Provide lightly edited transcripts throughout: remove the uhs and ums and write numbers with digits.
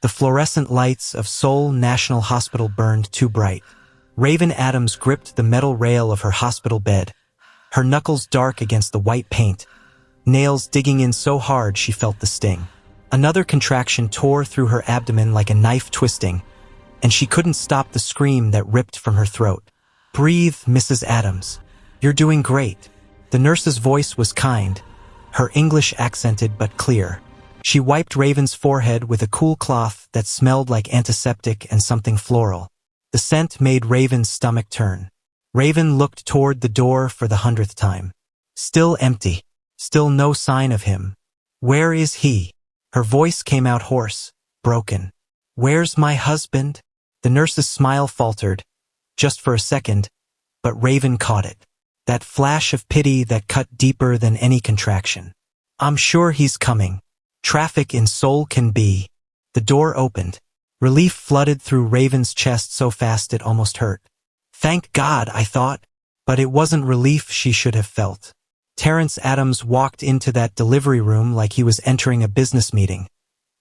The fluorescent lights of Seoul National Hospital burned too bright. Raven Adams gripped the metal rail of her hospital bed, her knuckles dark against the white paint, nails digging in so hard she felt the sting. Another contraction tore through her abdomen like a knife twisting, and she couldn't stop the scream that ripped from her throat. "Breathe, Mrs. Adams. You're doing great." The nurse's voice was kind, her English accented but clear. She wiped Raven's forehead with a cool cloth that smelled like antiseptic and something floral. The scent made Raven's stomach turn. Raven looked toward the door for the 100th time. Still empty. Still no sign of him. "Where is he?" Her voice came out hoarse, broken. "Where's my husband?" The nurse's smile faltered, just for a second, but Raven caught it. That flash of pity that cut deeper than any contraction. "I'm sure he's coming. Traffic in Seoul can be." The door opened. Relief flooded through Raven's chest so fast it almost hurt. Thank God, I thought. But it wasn't relief she should have felt. Terrence Adams walked into that delivery room like he was entering a business meeting,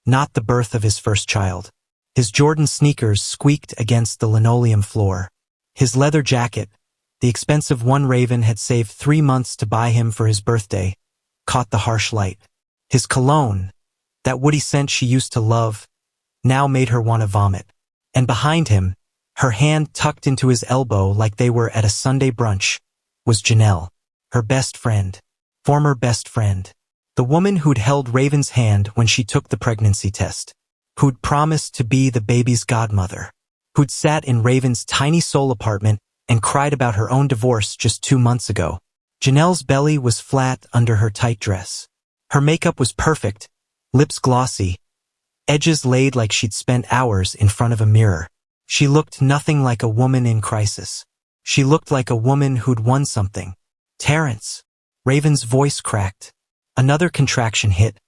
not the birth of his first child. His Jordan sneakers squeaked against the linoleum floor. His leather jacket, the expensive one Raven had saved 3 months to buy him for his birthday, caught the harsh light. His cologne, that woody scent she used to love, now made her want to vomit. And behind him, her hand tucked into his elbow like they were at a Sunday brunch, was Janelle, her best friend, former best friend, the woman who'd held Raven's hand when she took the pregnancy test, who'd promised to be the baby's godmother, who'd sat in Raven's tiny Seoul apartment and cried about her own divorce just 2 months ago. Janelle's belly was flat under her tight dress. Her makeup was perfect, lips glossy, edges laid like she'd spent hours in front of a mirror. She looked nothing like a woman in crisis. She looked like a woman who'd won something. "Terrence." Raven's voice cracked. Another contraction hit,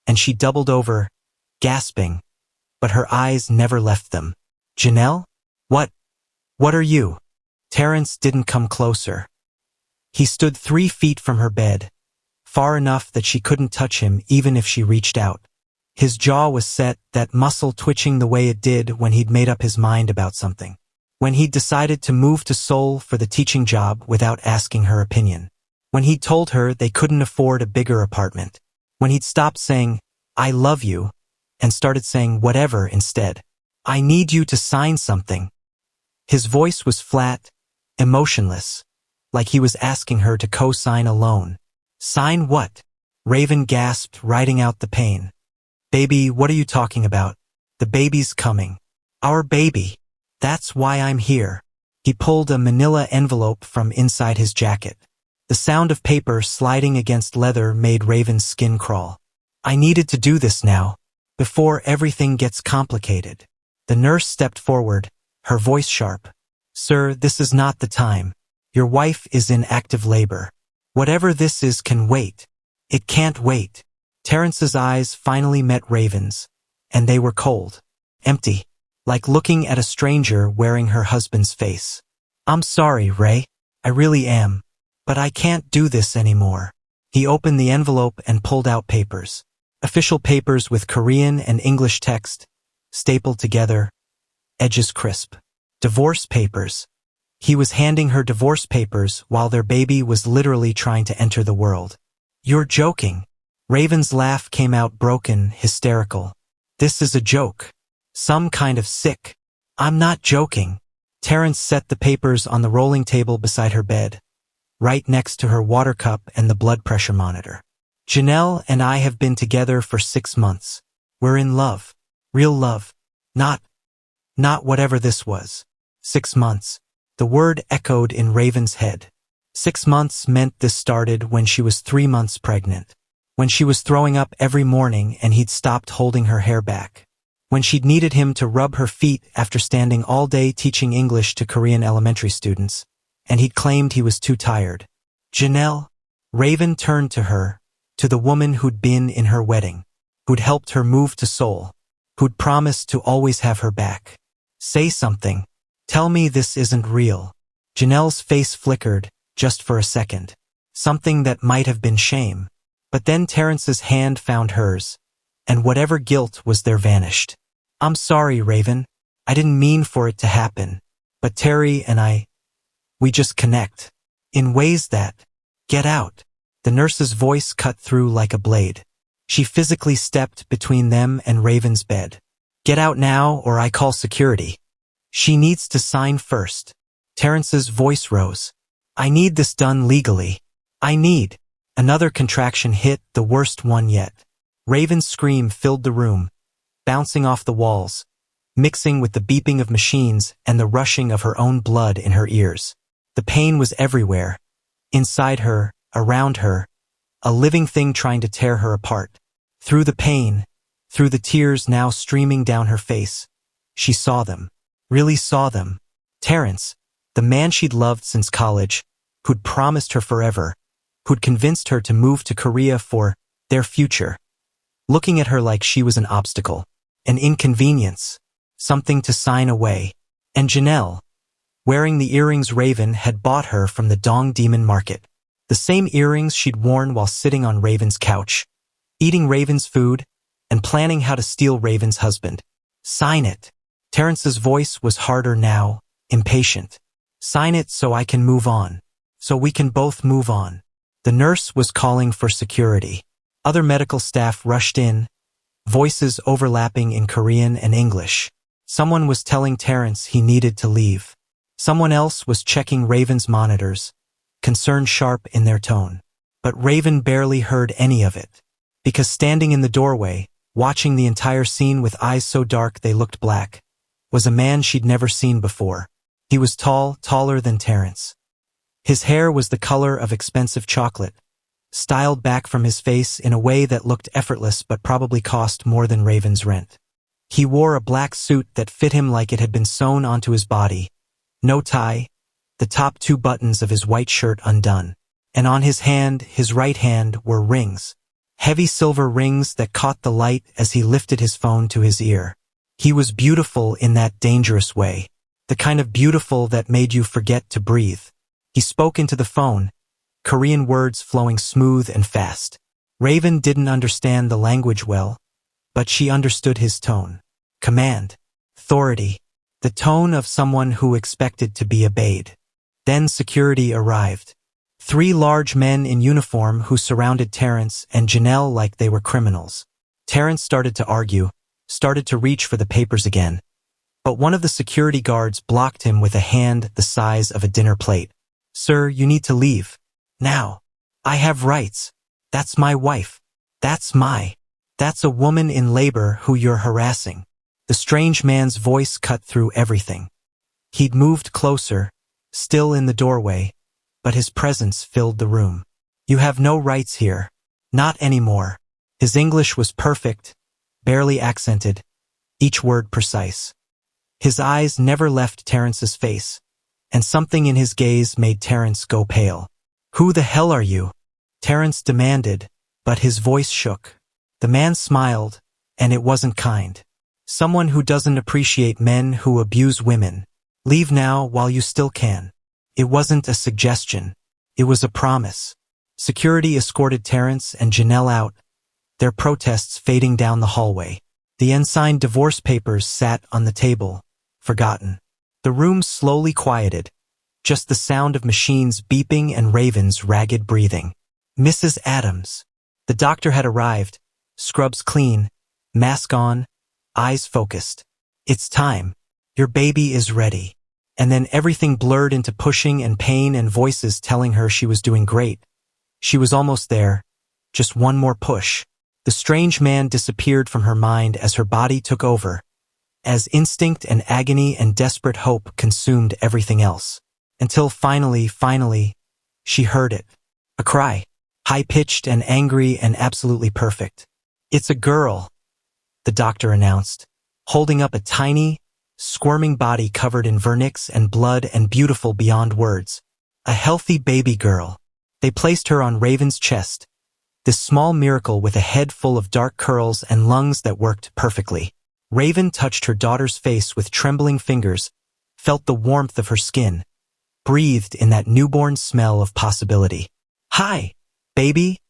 and she doubled over, gasping, but her eyes never left them. "Janelle? What are you?" Terrence didn't come closer. He stood 3 feet from her bed, far enough that she couldn't touch him even if she reached out. His jaw was set, that muscle twitching the way it did when he'd made up his mind about something. When he'd decided to move to Seoul for the teaching job without asking her opinion. When he'd told her they couldn't afford a bigger apartment. When he'd stopped saying, "I love you," and started saying whatever instead. "I need you to sign something." His voice was flat, emotionless, like he was asking her to co-sign a loan. "Sign what?" Raven gasped, writing out the pain. "Baby, what are you talking about? The baby's coming. Our baby. That's why I'm here." He pulled a manila envelope from inside his jacket. The sound of paper sliding against leather made Raven's skin crawl. "I needed to do this now, before everything gets complicated." The nurse stepped forward, her voice sharp. "Sir, this is not the time. Your wife is in active labor. Whatever this is can wait. It can't wait." Terrence's eyes finally met Raven's, and they were cold, empty, like looking at a stranger wearing her husband's face. "I'm sorry, Ray. I really am. But I can't do this anymore." He opened the envelope and pulled out papers. Official papers with Korean and English text, stapled together, edges crisp. Divorce papers. He was handing her divorce papers while their baby was literally trying to enter the world. "You're joking." Raven's laugh came out broken, hysterical. "This is a joke. Some kind of sick." "I'm not joking." Terrence set the papers on the rolling table beside her bed, right next to her water cup and the blood pressure monitor. "Janelle and I have been together for 6 months. We're in love. Real love. Not whatever this was. 6 months. The word echoed in Raven's head. 6 months meant this started when she was 3 months pregnant. When she was throwing up every morning and he'd stopped holding her hair back. When she'd needed him to rub her feet after standing all day teaching English to Korean elementary students, and he'd claimed he was too tired. "Janelle?" Raven turned to her, to the woman who'd been in her wedding, who'd helped her move to Seoul, who'd promised to always have her back. "Say something. Tell me this isn't real." Janelle's face flickered, just for a second. Something that might have been shame. But then Terrence's hand found hers, and whatever guilt was there vanished. I'm sorry, Raven. I didn't mean for it to happen. But Terry and we just connect. In ways that, get out. The nurse's voice cut through like a blade. She physically stepped between them and Raven's bed. Get out now or I call security. She needs to sign first. Terrence's voice rose. I need this done legally. I need. Another contraction hit, the worst one yet. Raven's scream filled the room, bouncing off the walls, mixing with the beeping of machines and the rushing of her own blood in her ears. The pain was everywhere. Inside her, around her, a living thing trying to tear her apart. Through the pain, through the tears now streaming down her face, she saw them. Really saw them. Terrence, the man she'd loved since college, who'd promised her forever, who'd convinced her to move to Korea for their future. Looking at her like she was an obstacle, an inconvenience, something to sign away. And Janelle, wearing the earrings Raven had bought her from the Dong Demon Market. The same earrings she'd worn while sitting on Raven's couch, eating Raven's food, and planning how to steal Raven's husband. Sign it. Terrence's voice was harder now, impatient. Sign it so I can move on. So we can both move on. The nurse was calling for security. Other medical staff rushed in, voices overlapping in Korean and English. Someone was telling Terrence he needed to leave. Someone else was checking Raven's monitors, concern sharp in their tone. But Raven barely heard any of it. Because standing in the doorway, watching the entire scene with eyes so dark they looked black, was a man she'd never seen before. He was tall, taller than Terrence. His hair was the color of expensive chocolate, styled back from his face in a way that looked effortless but probably cost more than Raven's rent. He wore a black suit that fit him like it had been sewn onto his body. No tie, the top 2 buttons of his white shirt undone. And on his hand, his right hand, were rings. Heavy silver rings that caught the light as he lifted his phone to his ear. He was beautiful in that dangerous way. The kind of beautiful that made you forget to breathe. He spoke into the phone, Korean words flowing smooth and fast. Raven didn't understand the language well, but she understood his tone. Command. Authority. The tone of someone who expected to be obeyed. Then security arrived. 3 large men in uniform who surrounded Terrence and Janelle like they were criminals. Terrence started to argue, started to reach for the papers again. But one of the security guards blocked him with a hand the size of a dinner plate. Sir, you need to leave. Now. I have rights. That's my wife. That's a woman in labor who you're harassing. The strange man's voice cut through everything. He'd moved closer, still in the doorway, but his presence filled the room. You have no rights here. Not anymore. His English was perfect, barely accented, each word precise. His eyes never left Terrence's face, and something in his gaze made Terrence go pale. Who the hell are you? Terrence demanded, but his voice shook. The man smiled, and it wasn't kind. Someone who doesn't appreciate men who abuse women. Leave now while you still can. It wasn't a suggestion. It was a promise. Security escorted Terrence and Janelle out, their protests fading down the hallway. The unsigned divorce papers sat on the table, forgotten. The room slowly quieted, just the sound of machines beeping and Raven's ragged breathing. Mrs. Adams. The doctor had arrived, scrubs clean, mask on, eyes focused. It's time. Your baby is ready. And then everything blurred into pushing and pain and voices telling her she was doing great. She was almost there. Just one more push. The strange man disappeared from her mind as her body took over, as instinct and agony and desperate hope consumed everything else. Until finally, she heard it. A cry. High-pitched and angry and absolutely perfect. It's a girl, the doctor announced, holding up a tiny, squirming body covered in vernix and blood and beautiful beyond words. A healthy baby girl. They placed her on Raven's chest, this small miracle with a head full of dark curls and lungs that worked perfectly. Raven touched her daughter's face with trembling fingers, felt the warmth of her skin, breathed in that newborn smell of possibility. Hi, baby,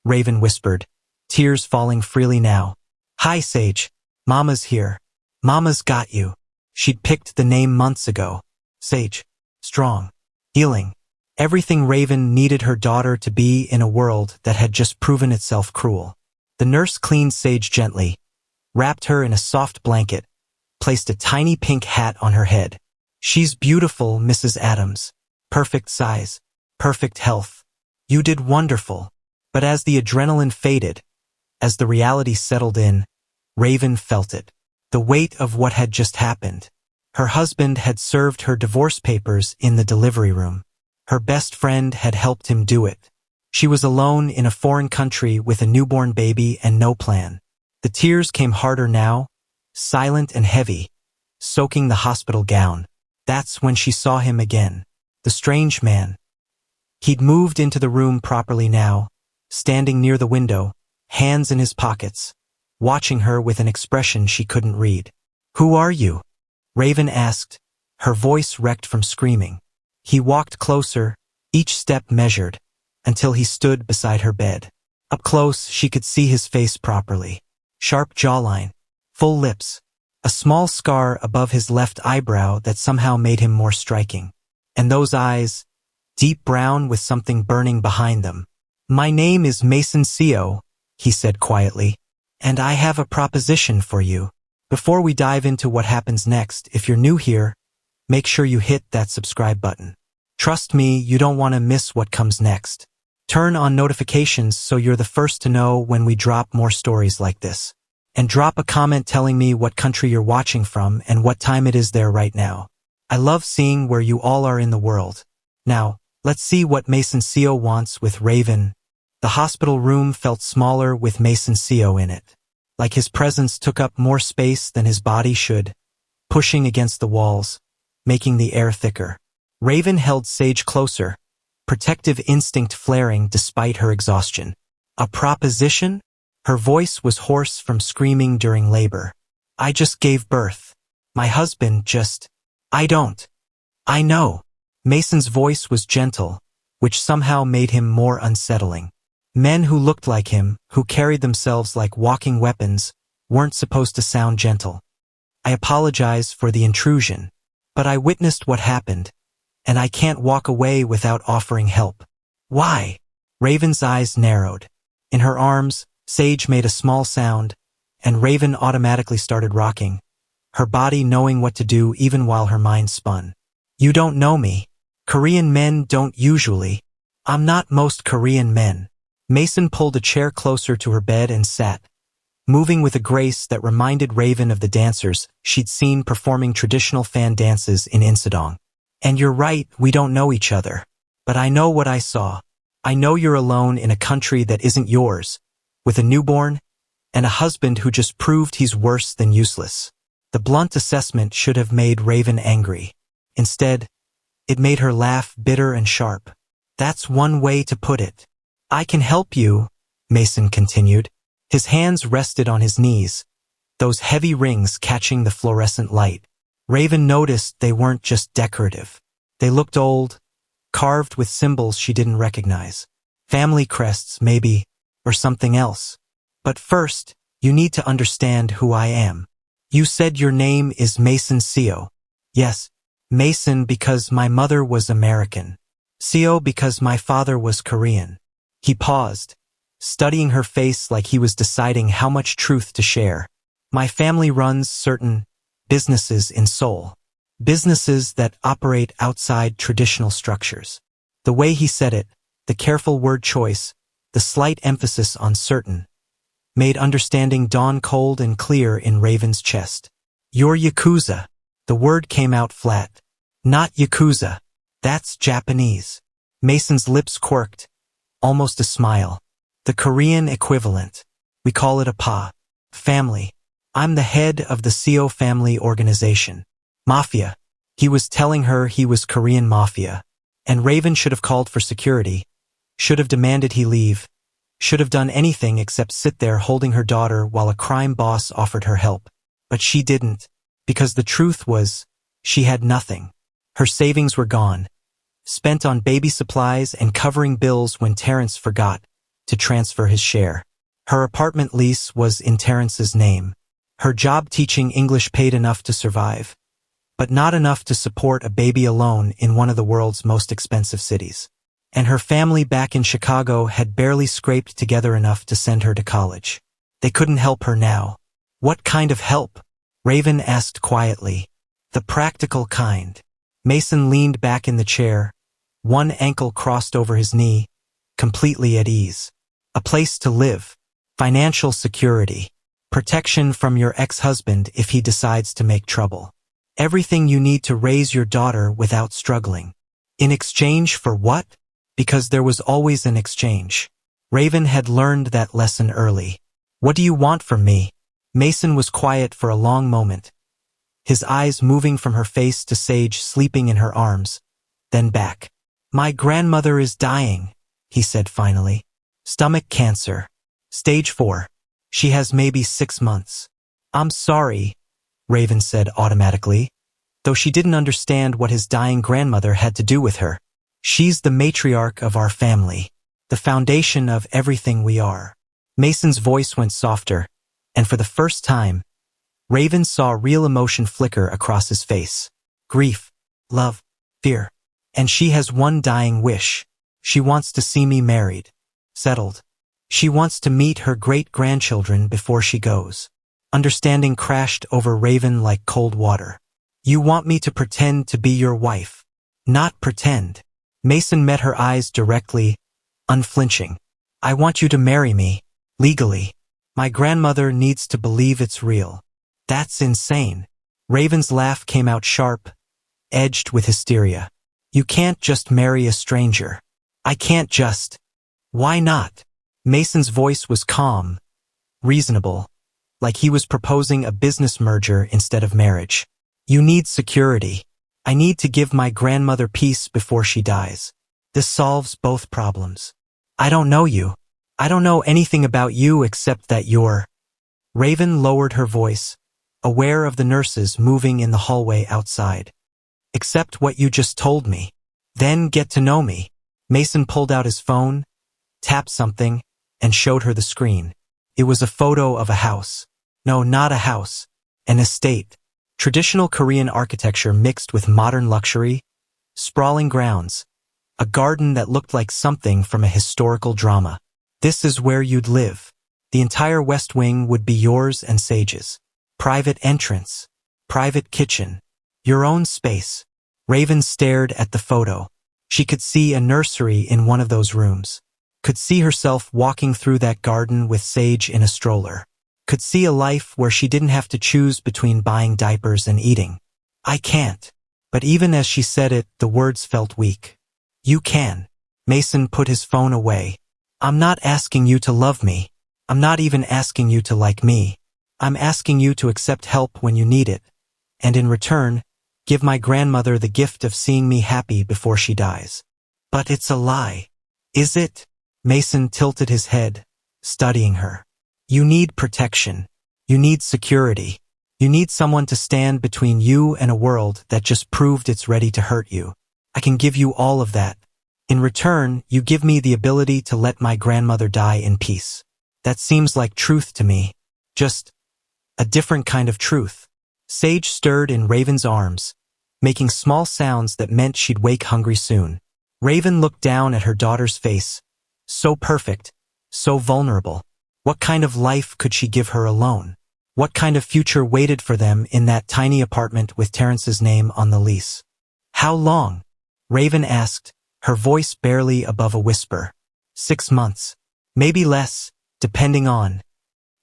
Raven whispered, tears falling freely now. Hi, Sage. Mama's here. Mama's got you. She'd picked the name months ago. Sage. Strong. Healing. Everything Raven needed her daughter to be in a world that had just proven itself cruel. The nurse cleaned Sage gently, wrapped her in a soft blanket, placed a tiny pink hat on her head. She's beautiful, Mrs. Adams. Perfect size. Perfect health. You did wonderful. But as the adrenaline faded, as the reality settled in, Raven felt it. The weight of what had just happened. Her husband had served her divorce papers in the delivery room. Her best friend had helped him do it. She was alone in a foreign country with a newborn baby and no plan. The tears came harder now, silent and heavy, soaking the hospital gown. That's when she saw him again. The strange man. He'd moved into the room properly now, standing near the window, hands in his pockets, watching her with an expression she couldn't read. "Who are you?" Raven asked, her voice wrecked from screaming. He walked closer, each step measured, until he stood beside her bed. Up close, she could see his face properly. Sharp jawline, full lips, a small scar above his left eyebrow that somehow made him more striking. And those eyes, deep brown with something burning behind them. "My name is Mason Seo," he said quietly, "and I have a proposition for you. Before we dive into what happens next, if you're new here, make sure you hit that subscribe button. Trust me, you don't want to miss what comes next. Turn on notifications so you're the first to know when we drop more stories like this. And drop a comment telling me what country you're watching from and what time it is there right now. I love seeing where you all are in the world. Now, let's see what Mason Seo wants with Raven. The hospital room felt smaller with Mason Seo in it. Like his presence took up more space than his body should, pushing against the walls, making the air thicker. Raven held Sage closer, protective instinct flaring despite her exhaustion. "A proposition?" Her voice was hoarse from screaming during labor. "I just gave birth. My husband just... I don't. I know." Mason's voice was gentle, which somehow made him more unsettling. Men who looked like him, who carried themselves like walking weapons, weren't supposed to sound gentle. "I apologize for the intrusion, but I witnessed what happened, and I can't walk away without offering help." "Why?" Raven's eyes narrowed. In her arms, Sage made a small sound, and Raven automatically started rocking, her body knowing what to do even while her mind spun. "You don't know me. Korean men don't usually. I'm not most Korean men." Mason pulled a chair closer to her bed and sat, moving with a grace that reminded Raven of the dancers she'd seen performing traditional fan dances in Insadong. "And you're right, we don't know each other. But I know what I saw. I know you're alone in a country that isn't yours, with a newborn, and a husband who just proved he's worse than useless." The blunt assessment should have made Raven angry. Instead, it made her laugh bitter and sharp. "That's one way to put it. I can help you," Mason continued. His hands rested on his knees, those heavy rings catching the fluorescent light. Raven noticed they weren't just decorative. They looked old, carved with symbols she didn't recognize. Family crests, maybe, or something else. "But first, you need to understand who I am. You said your name is Mason Seo." "Yes, Mason because my mother was American. Seo because my father was Korean." He paused, studying her face like he was deciding how much truth to share. "My family runs certain businesses in Seoul. Businesses that operate outside traditional structures." The way he said it, the careful word choice, the slight emphasis on certain, made understanding dawn cold and clear in Raven's chest. "You're Yakuza." The word came out flat. "Not Yakuza. That's Japanese." Mason's lips quirked, almost a smile. "The Korean equivalent. We call it a pa. Family. I'm the head of the Seo family organization. Mafia." He was telling her he was Korean Mafia, and Raven should have called for security, should have demanded he leave, should have done anything except sit there holding her daughter while a crime boss offered her help. But she didn't, because the truth was, she had nothing. Her savings were gone, spent on baby supplies and covering bills when Terrence forgot to transfer his share. Her apartment lease was in Terrence's name, Her job teaching English paid enough to survive, but not enough to support a baby alone in one of the world's most expensive cities. And her family back in Chicago had barely scraped together enough to send her to college. They couldn't help her now. What kind of help? Raven asked quietly. The practical kind. Mason leaned back in the chair, one ankle crossed over his knee, completely at ease. A place to live, financial security, protection from your ex-husband if he decides to make trouble. Everything you need to raise your daughter without struggling. In exchange for what? Because there was always an exchange. Raven had learned that lesson early. What do you want from me? Mason was quiet for a long moment, his eyes moving from her face to Sage sleeping in her arms, then back. My grandmother is dying, he said finally. Stomach cancer. Stage 4. She has maybe 6 months. I'm sorry, Raven said automatically, though she didn't understand what his dying grandmother had to do with her. She's the matriarch of our family, the foundation of everything we are. Mason's voice went softer, and for the first time, Raven saw real emotion flicker across his face. Grief, love, fear. And she has one dying wish. She wants to see me married, settled. She wants to meet her great-grandchildren before she goes. Understanding crashed over Raven like cold water. You want me to pretend to be your wife. Not pretend. Mason met her eyes directly, unflinching. I want you to marry me, legally. My grandmother needs to believe it's real. That's insane. Raven's laugh came out sharp, edged with hysteria. You can't just marry a stranger. I can't just. Why not? Mason's voice was calm, reasonable, like he was proposing a business merger instead of marriage. You need security. I need to give my grandmother peace before she dies. This solves both problems. I don't know you. I don't know anything about you except that you're. Raven lowered her voice, aware of the nurses moving in the hallway outside. Accept what you just told me. Then get to know me. Mason pulled out his phone, tapped something, and showed her the screen. It was a photo of a house. No, not a house. An estate. Traditional Korean architecture mixed with modern luxury, sprawling grounds, a garden that looked like something from a historical drama. This is where you'd live. The entire West Wing would be yours and Sage's. Private entrance, private kitchen, your own space. Raven stared at the photo. She could see a nursery in one of those rooms. Could see herself walking through that garden with Sage in a stroller. Could see a life where she didn't have to choose between buying diapers and eating. I can't. But even as she said it, the words felt weak. You can. Mason put his phone away. I'm not asking you to love me. I'm not even asking you to like me. I'm asking you to accept help when you need it. And in return, give my grandmother the gift of seeing me happy before she dies. But it's a lie. Is it? Mason tilted his head, studying her. You need protection. You need security. You need someone to stand between you and a world that just proved it's ready to hurt you. I can give you all of that. In return, you give me the ability to let my grandmother die in peace. That seems like truth to me. Just a different kind of truth. Sage stirred in Raven's arms, making small sounds that meant she'd wake hungry soon. Raven looked down at her daughter's face. So perfect, so vulnerable. What kind of life could she give her alone? What kind of future waited for them in that tiny apartment with Terrence's name on the lease? How long? Raven asked, her voice barely above a whisper. 6 months. Maybe less, depending on.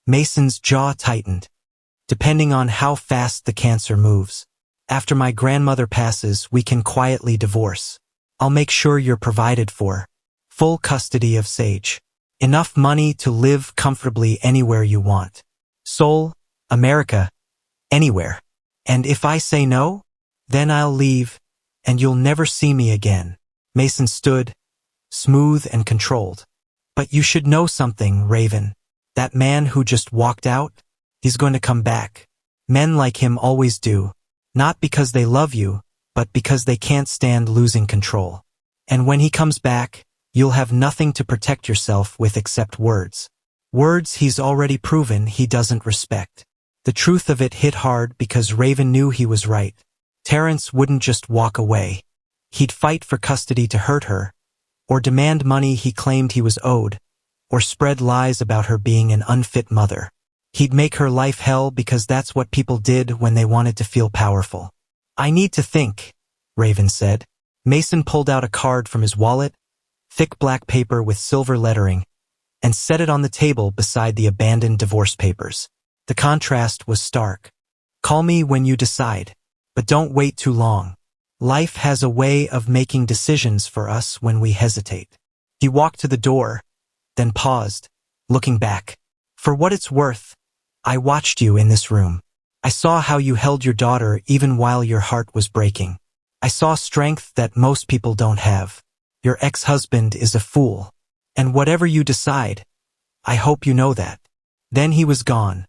Mason's jaw tightened. Depending on how fast the cancer moves. After my grandmother passes, we can quietly divorce. I'll make sure you're provided for. Full custody of Sage. Enough money to live comfortably anywhere you want. Seoul, America, anywhere. And if I say no, then I'll leave, and you'll never see me again. Mason stood, smooth and controlled. But you should know something, Raven. That man who just walked out, he's going to come back. Men like him always do. Not because they love you, but because they can't stand losing control. And when he comes back, you'll have nothing to protect yourself with except words. Words he's already proven he doesn't respect. The truth of it hit hard because Raven knew he was right. Terrence wouldn't just walk away. He'd fight for custody to hurt her, or demand money he claimed he was owed, or spread lies about her being an unfit mother. He'd make her life hell because that's what people did when they wanted to feel powerful. "I need to think," Raven said. Mason pulled out a card from his wallet, thick black paper with silver lettering, and set it on the table beside the abandoned divorce papers. The contrast was stark. "Call me when you decide, but don't wait too long. Life has a way of making decisions for us when we hesitate." He walked to the door, then paused, looking back. "For what it's worth, I watched you in this room. I saw how you held your daughter even while your heart was breaking. I saw strength that most people don't have. Your ex-husband is a fool. And whatever you decide, I hope you know that." Then he was gone,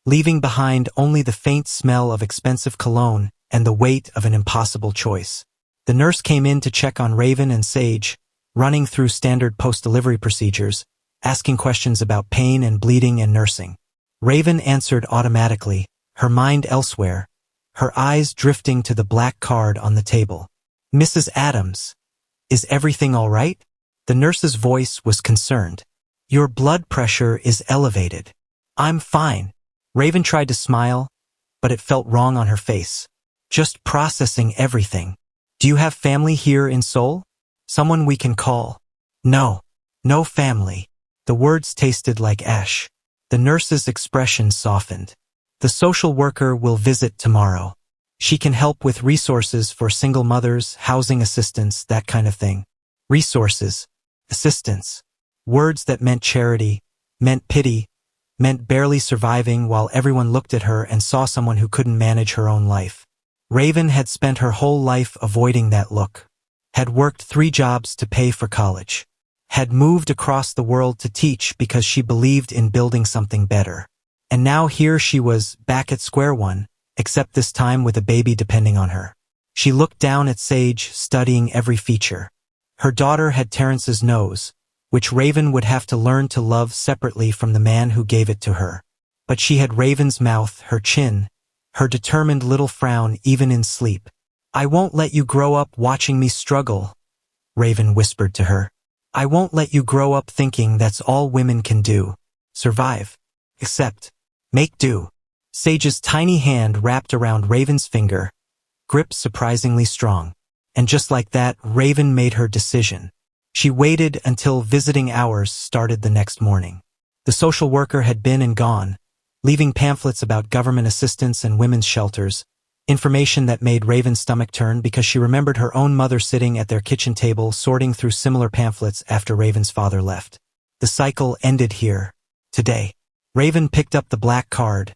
leaving behind only the faint smell of expensive cologne and the weight of an impossible choice. The nurse came in to check on Raven and Sage, running through standard post-delivery procedures, asking questions about pain and bleeding and nursing. Raven answered automatically, her mind elsewhere, her eyes drifting to the black card on the table. "Mrs. Adams, is everything all right?" The nurse's voice was concerned. "Your blood pressure is elevated." "I'm fine." Raven tried to smile, but it felt wrong on her face. "Just processing everything. Do you have family here in Seoul? Someone we can call?" "No. No family." The words tasted like ash. The nurse's expression softened. "The social worker will visit tomorrow. She can help with resources for single mothers, housing assistance, that kind of thing." Resources. Assistance. Words that meant charity, meant pity, meant barely surviving while everyone looked at her and saw someone who couldn't manage her own life. Raven had spent her whole life avoiding that look. Had worked 3 jobs to pay for college. Had moved across the world to teach because she believed in building something better. And now here she was, back at square one, except this time with a baby depending on her. She looked down at Sage, studying every feature. Her daughter had Terrence's nose, which Raven would have to learn to love separately from the man who gave it to her. But she had Raven's mouth, her chin, her determined little frown even in sleep. "I won't let you grow up watching me struggle," Raven whispered to her. "I won't let you grow up thinking that's all women can do. Survive. Accept. Make do." Sage's tiny hand wrapped around Raven's finger, grip surprisingly strong. And just like that, Raven made her decision. She waited until visiting hours started the next morning. The social worker had been and gone, leaving pamphlets about government assistance and women's shelters, information that made Raven's stomach turn because she remembered her own mother sitting at their kitchen table sorting through similar pamphlets after Raven's father left. The cycle ended here, today. Raven picked up the black card,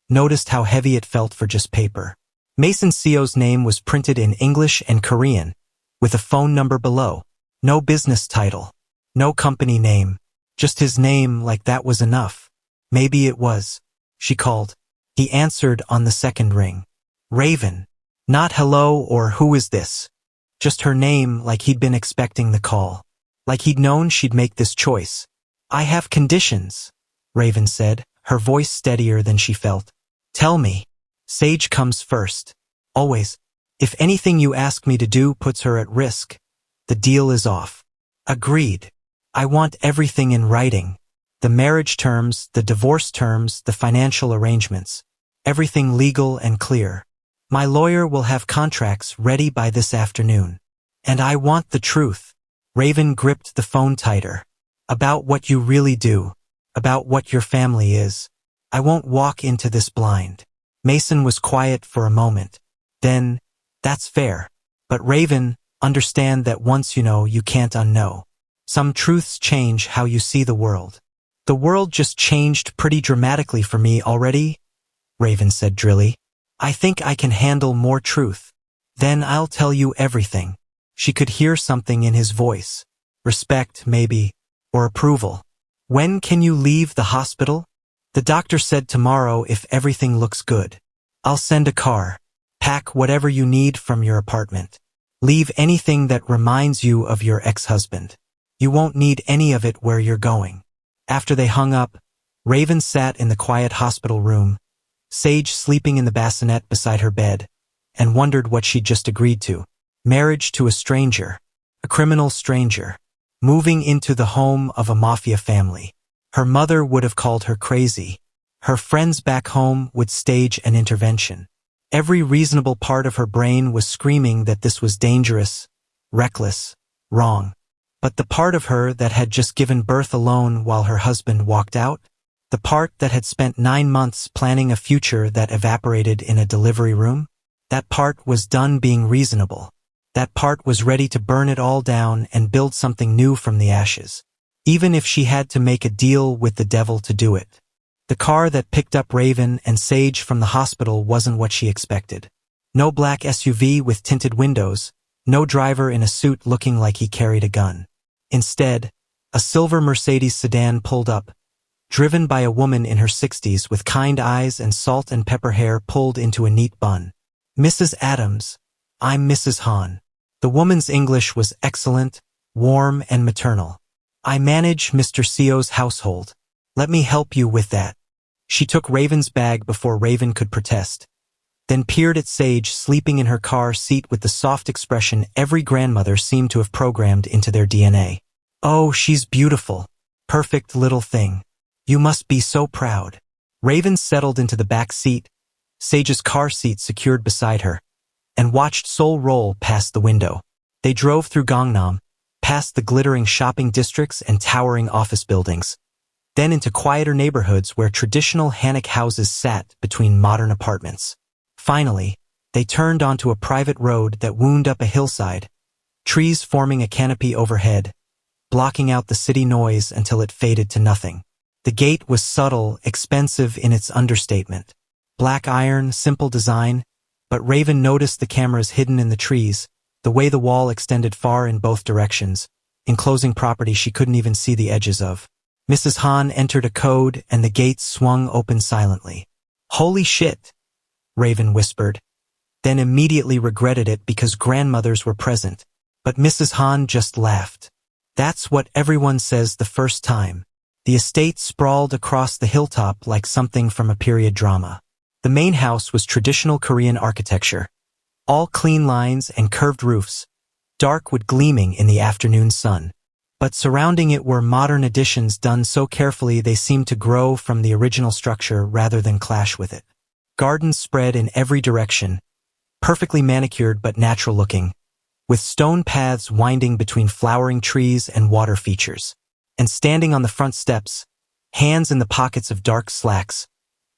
noticed how heavy it felt for just paper. Mason Seo's name was printed in English and Korean, with a phone number below. No business title, no company name, just his name, like that was enough. Maybe it was. She called. He answered on the second ring. Raven. Not hello or who is this. Just her name, like he'd been expecting the call. Like he'd known she'd make this choice. "I have conditions," Raven said, her voice steadier than she felt. "Tell me." Sage comes first. Always. If anything you ask me to do puts her at risk, the deal is off. Agreed. I want everything in writing. The marriage terms, the divorce terms, the financial arrangements. Everything legal and clear. My lawyer will have contracts ready by this afternoon. And I want the truth. Raven gripped the phone tighter. About what you really do. About what your family is. I won't walk into this blind. Mason was quiet for a moment. Then, that's fair. But Raven, understand that once you know, you can't unknow. Some truths change how you see the world. The world just changed pretty dramatically for me already, Raven said drily. I think I can handle more truth. Then I'll tell you everything. She could hear something in his voice. Respect, maybe, or approval. When can you leave the hospital? The doctor said tomorrow if everything looks good. I'll send a car. Pack whatever you need from your apartment. Leave anything that reminds you of your ex-husband. You won't need any of it where you're going. After they hung up, Raven sat in the quiet hospital room, Sage sleeping in the bassinet beside her bed, and wondered what she'd just agreed to. Marriage to a stranger. A criminal stranger. Moving into the home of a mafia family. Her mother would have called her crazy. Her friends back home would stage an intervention. Every reasonable part of her brain was screaming that this was dangerous, reckless, wrong. But the part of her that had just given birth alone while her husband walked out? The part that had spent 9 months planning a future that evaporated in a delivery room? That part was done being reasonable. That part was ready to burn it all down and build something new from the ashes. Even if she had to make a deal with the devil to do it. The car that picked up Raven and Sage from the hospital wasn't what she expected. No black SUV with tinted windows, no driver in a suit looking like he carried a gun. Instead, a silver Mercedes sedan pulled up, driven by a woman in her 60s with kind eyes and salt and pepper hair pulled into a neat bun. "Mrs. Adams, I'm Mrs. Hahn." The woman's English was excellent, warm and maternal. "I manage Mr. Seo's household. Let me help you with that." She took Raven's bag before Raven could protest, then peered at Sage sleeping in her car seat with the soft expression every grandmother seemed to have programmed into their DNA. "Oh, she's beautiful. Perfect little thing. You must be so proud." Raven settled into the back seat, Sage's car seat secured beside her, and watched Seoul roll past the window. They drove through Gangnam, past the glittering shopping districts and towering office buildings, then into quieter neighborhoods where traditional Hanok houses sat between modern apartments. Finally, they turned onto a private road that wound up a hillside, trees forming a canopy overhead, blocking out the city noise until it faded to nothing. The gate was subtle, expensive in its understatement. Black iron, simple design, but Raven noticed the cameras hidden in the trees, the way the wall extended far in both directions, enclosing property she couldn't even see the edges of. Mrs. Hahn entered a code and the gates swung open silently. "Holy shit," Raven whispered, then immediately regretted it because grandmothers were present, but Mrs. Hahn just laughed. "That's what everyone says the first time." The estate sprawled across the hilltop like something from a period drama. The main house was traditional Korean architecture, all clean lines and curved roofs, dark wood gleaming in the afternoon sun. But surrounding it were modern additions done so carefully they seemed to grow from the original structure rather than clash with it. Gardens spread in every direction, perfectly manicured but natural-looking, with stone paths winding between flowering trees and water features. And standing on the front steps, hands in the pockets of dark slacks,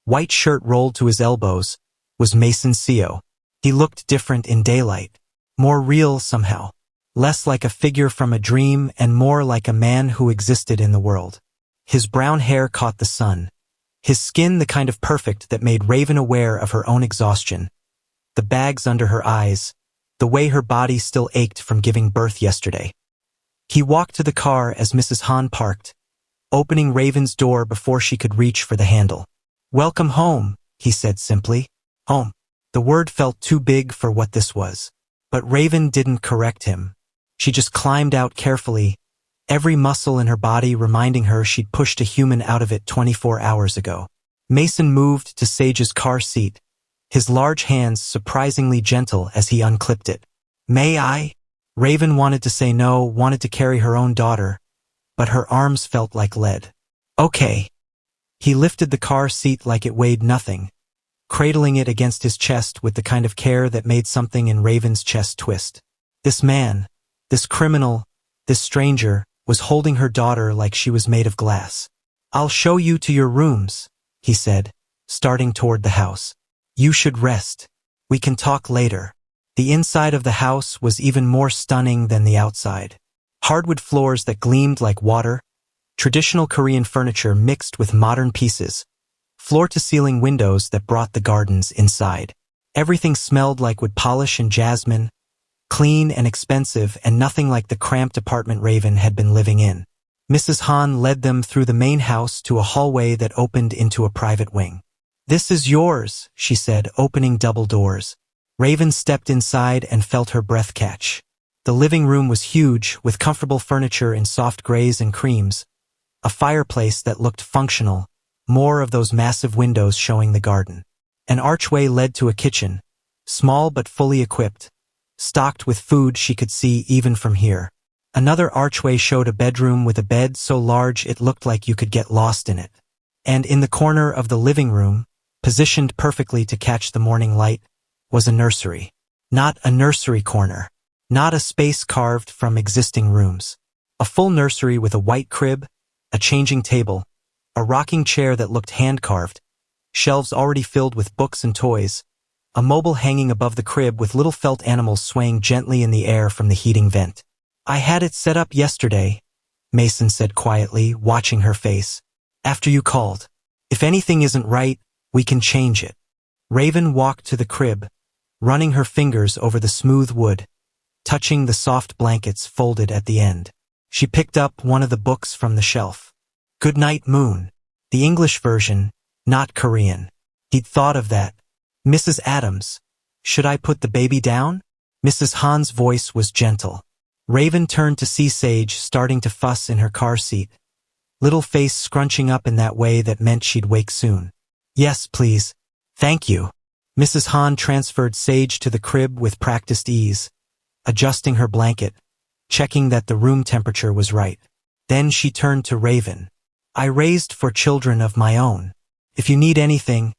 white shirt rolled to his elbows, was Mason Seo. He looked different in daylight, more real somehow, less like a figure from a dream and more like a man who existed in the world. His brown hair caught the sun, his skin the kind of perfect that made Raven aware of her own exhaustion, the bags under her eyes, the way her body still ached from giving birth yesterday. He walked to the car as Mrs. Hahn parked, opening Raven's door before she could reach for the handle. "Welcome home," he said simply. Home. The word felt too big for what this was. But Raven didn't correct him. She just climbed out carefully, every muscle in her body reminding her she'd pushed a human out of it 24 hours ago. Mason moved to Sage's car seat, his large hands surprisingly gentle as he unclipped it. "May I?" Raven wanted to say no, wanted to carry her own daughter, but her arms felt like lead. "Okay." He lifted the car seat like it weighed nothing, cradling it against his chest with the kind of care that made something in Raven's chest twist. This man, this criminal, this stranger, was holding her daughter like she was made of glass. "I'll show you to your rooms," he said, starting toward the house. "You should rest. We can talk later." The inside of the house was even more stunning than the outside. Hardwood floors that gleamed like water, traditional Korean furniture mixed with modern pieces, floor-to-ceiling windows that brought the gardens inside. Everything smelled like wood polish and jasmine, clean and expensive and nothing like the cramped apartment Raven had been living in. Mrs. Hahn led them through the main house to a hallway that opened into a private wing. "This is yours," she said, opening double doors. Raven stepped inside and felt her breath catch. The living room was huge, with comfortable furniture in soft grays and creams, a fireplace that looked functional, more of those massive windows showing the garden. An archway led to a kitchen, small but fully equipped, stocked with food she could see even from here. Another archway showed a bedroom with a bed so large it looked like you could get lost in it. And in the corner of the living room, positioned perfectly to catch the morning light, was a nursery. Not a nursery corner. Not a space carved from existing rooms. A full nursery with a white crib, a changing table, a rocking chair that looked hand-carved, shelves already filled with books and toys, a mobile hanging above the crib with little felt animals swaying gently in the air from the heating vent. "I had it set up yesterday," Mason said quietly, watching her face. "After you called. If anything isn't right, we can change it." Raven walked to the crib, running her fingers over the smooth wood, touching the soft blankets folded at the end. She picked up one of the books from the shelf. Goodnight Moon. The English version, not Korean. He'd thought of that. "Mrs. Adams, should I put the baby down?" Mrs. Han's voice was gentle. Raven turned to see Sage starting to fuss in her car seat, little face scrunching up in that way that meant she'd wake soon. "Yes, please. Thank you." Mrs. Han transferred Sage to the crib with practiced ease, adjusting her blanket, checking that the room temperature was right. Then she turned to Raven. "I raised 4 children of my own. If you need anything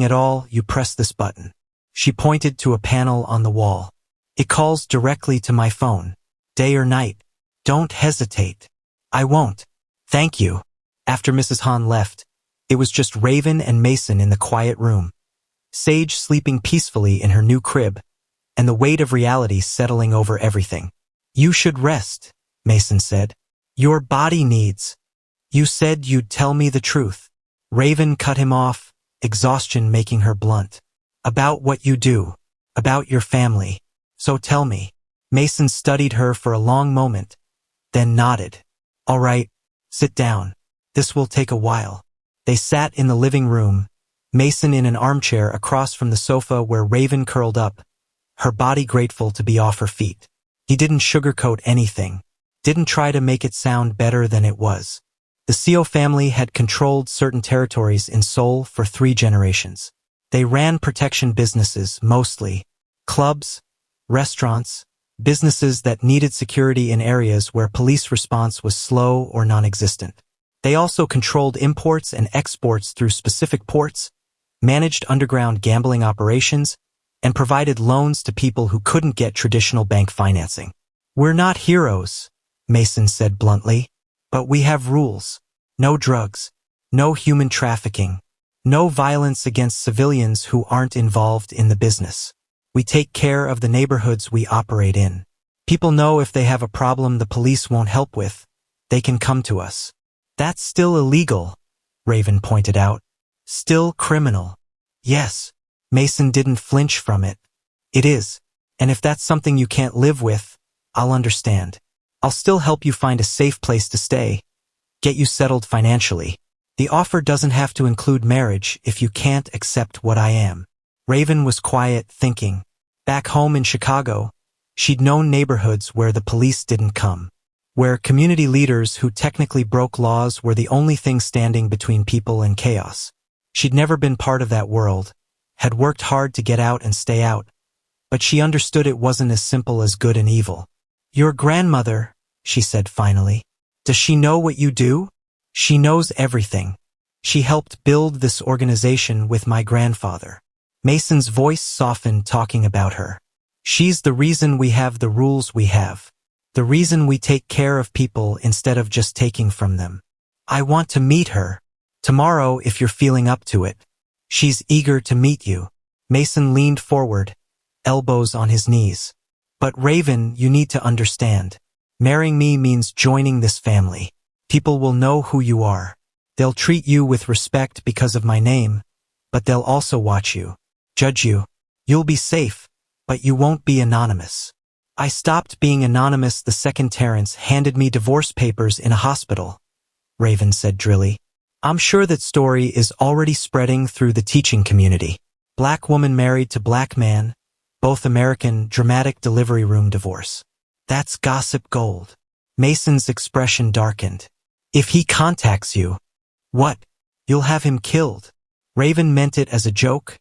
at all, you press this button." She pointed to a panel on the wall. "It calls directly to my phone, day or night. Don't hesitate." "I won't. Thank you." After Mrs. Han left, it was just Raven and Mason in the quiet room. Sage sleeping peacefully in her new crib, and the weight of reality settling over everything. "You should rest," Mason said. "Your body needs. You said you'd tell me the truth." Raven cut him off, exhaustion making her blunt. "About what you do. About your family. So tell me." Mason studied her for a long moment, then nodded. "All right, sit down. This will take a while." They sat in the living room, Mason in an armchair across from the sofa where Raven curled up, her body grateful to be off her feet. He didn't sugarcoat anything, didn't try to make it sound better than it was. The Seo family had controlled certain territories in Seoul for 3 generations. They ran protection businesses, mostly clubs, restaurants, businesses that needed security in areas where police response was slow or non-existent. They also controlled imports and exports through specific ports, managed underground gambling operations, and provided loans to people who couldn't get traditional bank financing. "We're not heroes," Mason said bluntly, "but we have rules. No drugs, no human trafficking, no violence against civilians who aren't involved in the business. We take care of the neighborhoods we operate in. People know if they have a problem the police won't help with, they can come to us." "That's still illegal," Raven pointed out. "Still criminal." "Yes." Mason didn't flinch from it. "It is. And if that's something you can't live with, I'll understand. I'll still help you find a safe place to stay, get you settled financially. The offer doesn't have to include marriage if you can't accept what I am." Raven was quiet, thinking. Back home in Chicago, she'd known neighborhoods where the police didn't come, where community leaders who technically broke laws were the only thing standing between people and chaos. She'd never been part of that world, had worked hard to get out and stay out, but she understood it wasn't as simple as good and evil. "Your grandmother," she said finally. "Does she know what you do?" "She knows everything. She helped build this organization with my grandfather." Mason's voice softened talking about her. "She's the reason we have the rules we have. The reason we take care of people instead of just taking from them. I want to meet her. Tomorrow if you're feeling up to it. She's eager to meet you." Mason leaned forward, elbows on his knees. "But Raven, you need to understand. Marrying me means joining this family. People will know who you are. They'll treat you with respect because of my name, but they'll also watch you, judge you. You'll be safe, but you won't be anonymous." "I stopped being anonymous the second Terrence handed me divorce papers in a hospital," Raven said drily. "I'm sure that story is already spreading through the teaching community. Black woman married to black man, both American, dramatic delivery room divorce. That's gossip gold." Mason's expression darkened. "If he contacts you, what? You'll have him killed." Raven meant it as a joke,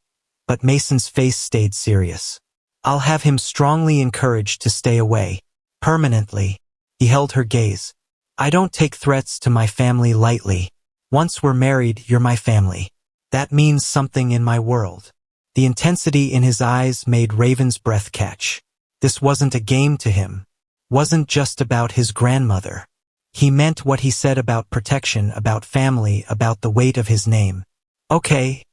but Mason's face stayed serious. I'll have him strongly encouraged to stay away. Permanently. He held her gaze. I don't take threats to my family lightly. Once we're married, you're my family. That means something in my world. The intensity in his eyes made Raven's breath catch. This wasn't a game to him. Wasn't just about his grandmother. He meant what he said about protection, about family, about the weight of his name. Okay,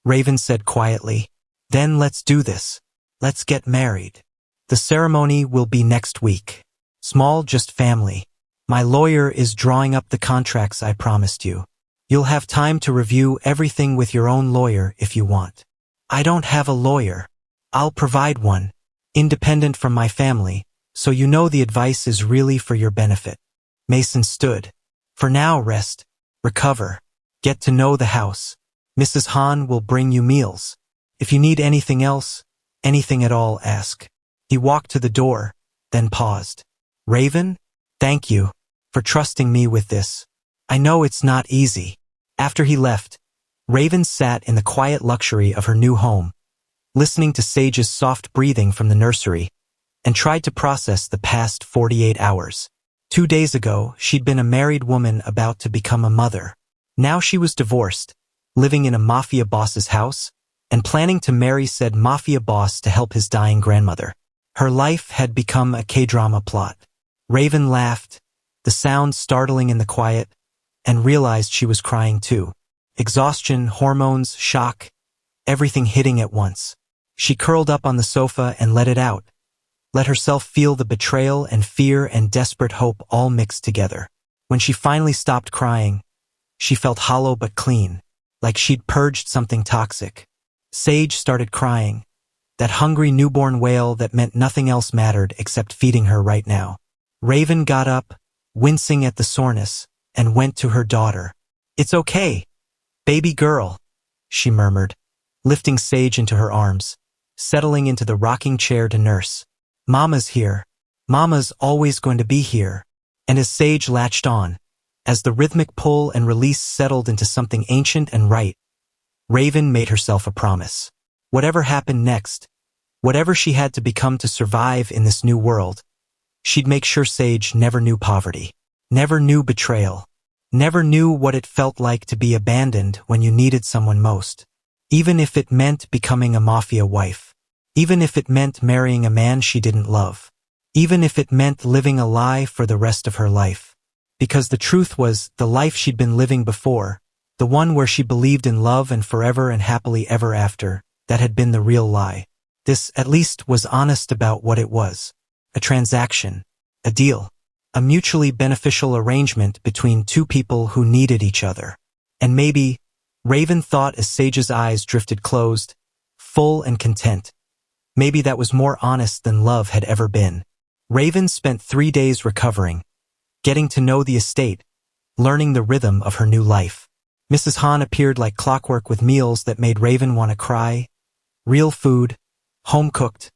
Raven said quietly. Then let's do this. Let's get married. The ceremony will be next week. Small, just family. My lawyer is drawing up the contracts I promised you. You'll have time to review everything with your own lawyer if you want. I don't have a lawyer. I'll provide one, independent from my family, so you know the advice is really for your benefit. Mason stood. For now, rest, recover, get to know the house. Mrs. Han will bring you meals. If you need anything else, anything at all, ask. He walked to the door, then paused. Raven, thank you for trusting me with this. I know it's not easy. After he left, Raven sat in the quiet luxury of her new home, listening to Sage's soft breathing from the nursery, and tried to process the past 48 hours. 2 days ago, she'd been a married woman about to become a mother. Now she was divorced, living in a mafia boss's house, and planning to marry said mafia boss to help his dying grandmother. Her life had become a K-drama plot. Raven laughed, the sound startling in the quiet, and realized she was crying too. Exhaustion, hormones, shock, everything hitting at once. She curled up on the sofa and let it out. Let herself feel the betrayal and fear and desperate hope all mixed together. When she finally stopped crying, she felt hollow but clean, like she'd purged something toxic. Sage started crying, that hungry newborn wail that meant nothing else mattered except feeding her right now. Raven got up, wincing at the soreness, and went to her daughter. It's okay, baby girl, she murmured, lifting Sage into her arms, settling into the rocking chair to nurse. Mama's here. Mama's always going to be here. And as Sage latched on, as the rhythmic pull and release settled into something ancient and right, Raven made herself a promise. Whatever happened next, whatever she had to become to survive in this new world, she'd make sure Sage never knew poverty, never knew betrayal, never knew what it felt like to be abandoned when you needed someone most, even if it meant becoming a mafia wife, even if it meant marrying a man she didn't love, even if it meant living a lie for the rest of her life. Because the truth was, the life she'd been living before, the one where she believed in love and forever and happily ever after, that had been the real lie. This, at least, was honest about what it was. A transaction. A deal. A mutually beneficial arrangement between two people who needed each other. And maybe, Raven thought as Sage's eyes drifted closed, full and content. Maybe that was more honest than love had ever been. Raven spent 3 days recovering, getting to know the estate, learning the rhythm of her new life. Mrs. Han appeared like clockwork with meals that made Raven want to cry. Real food, home-cooked,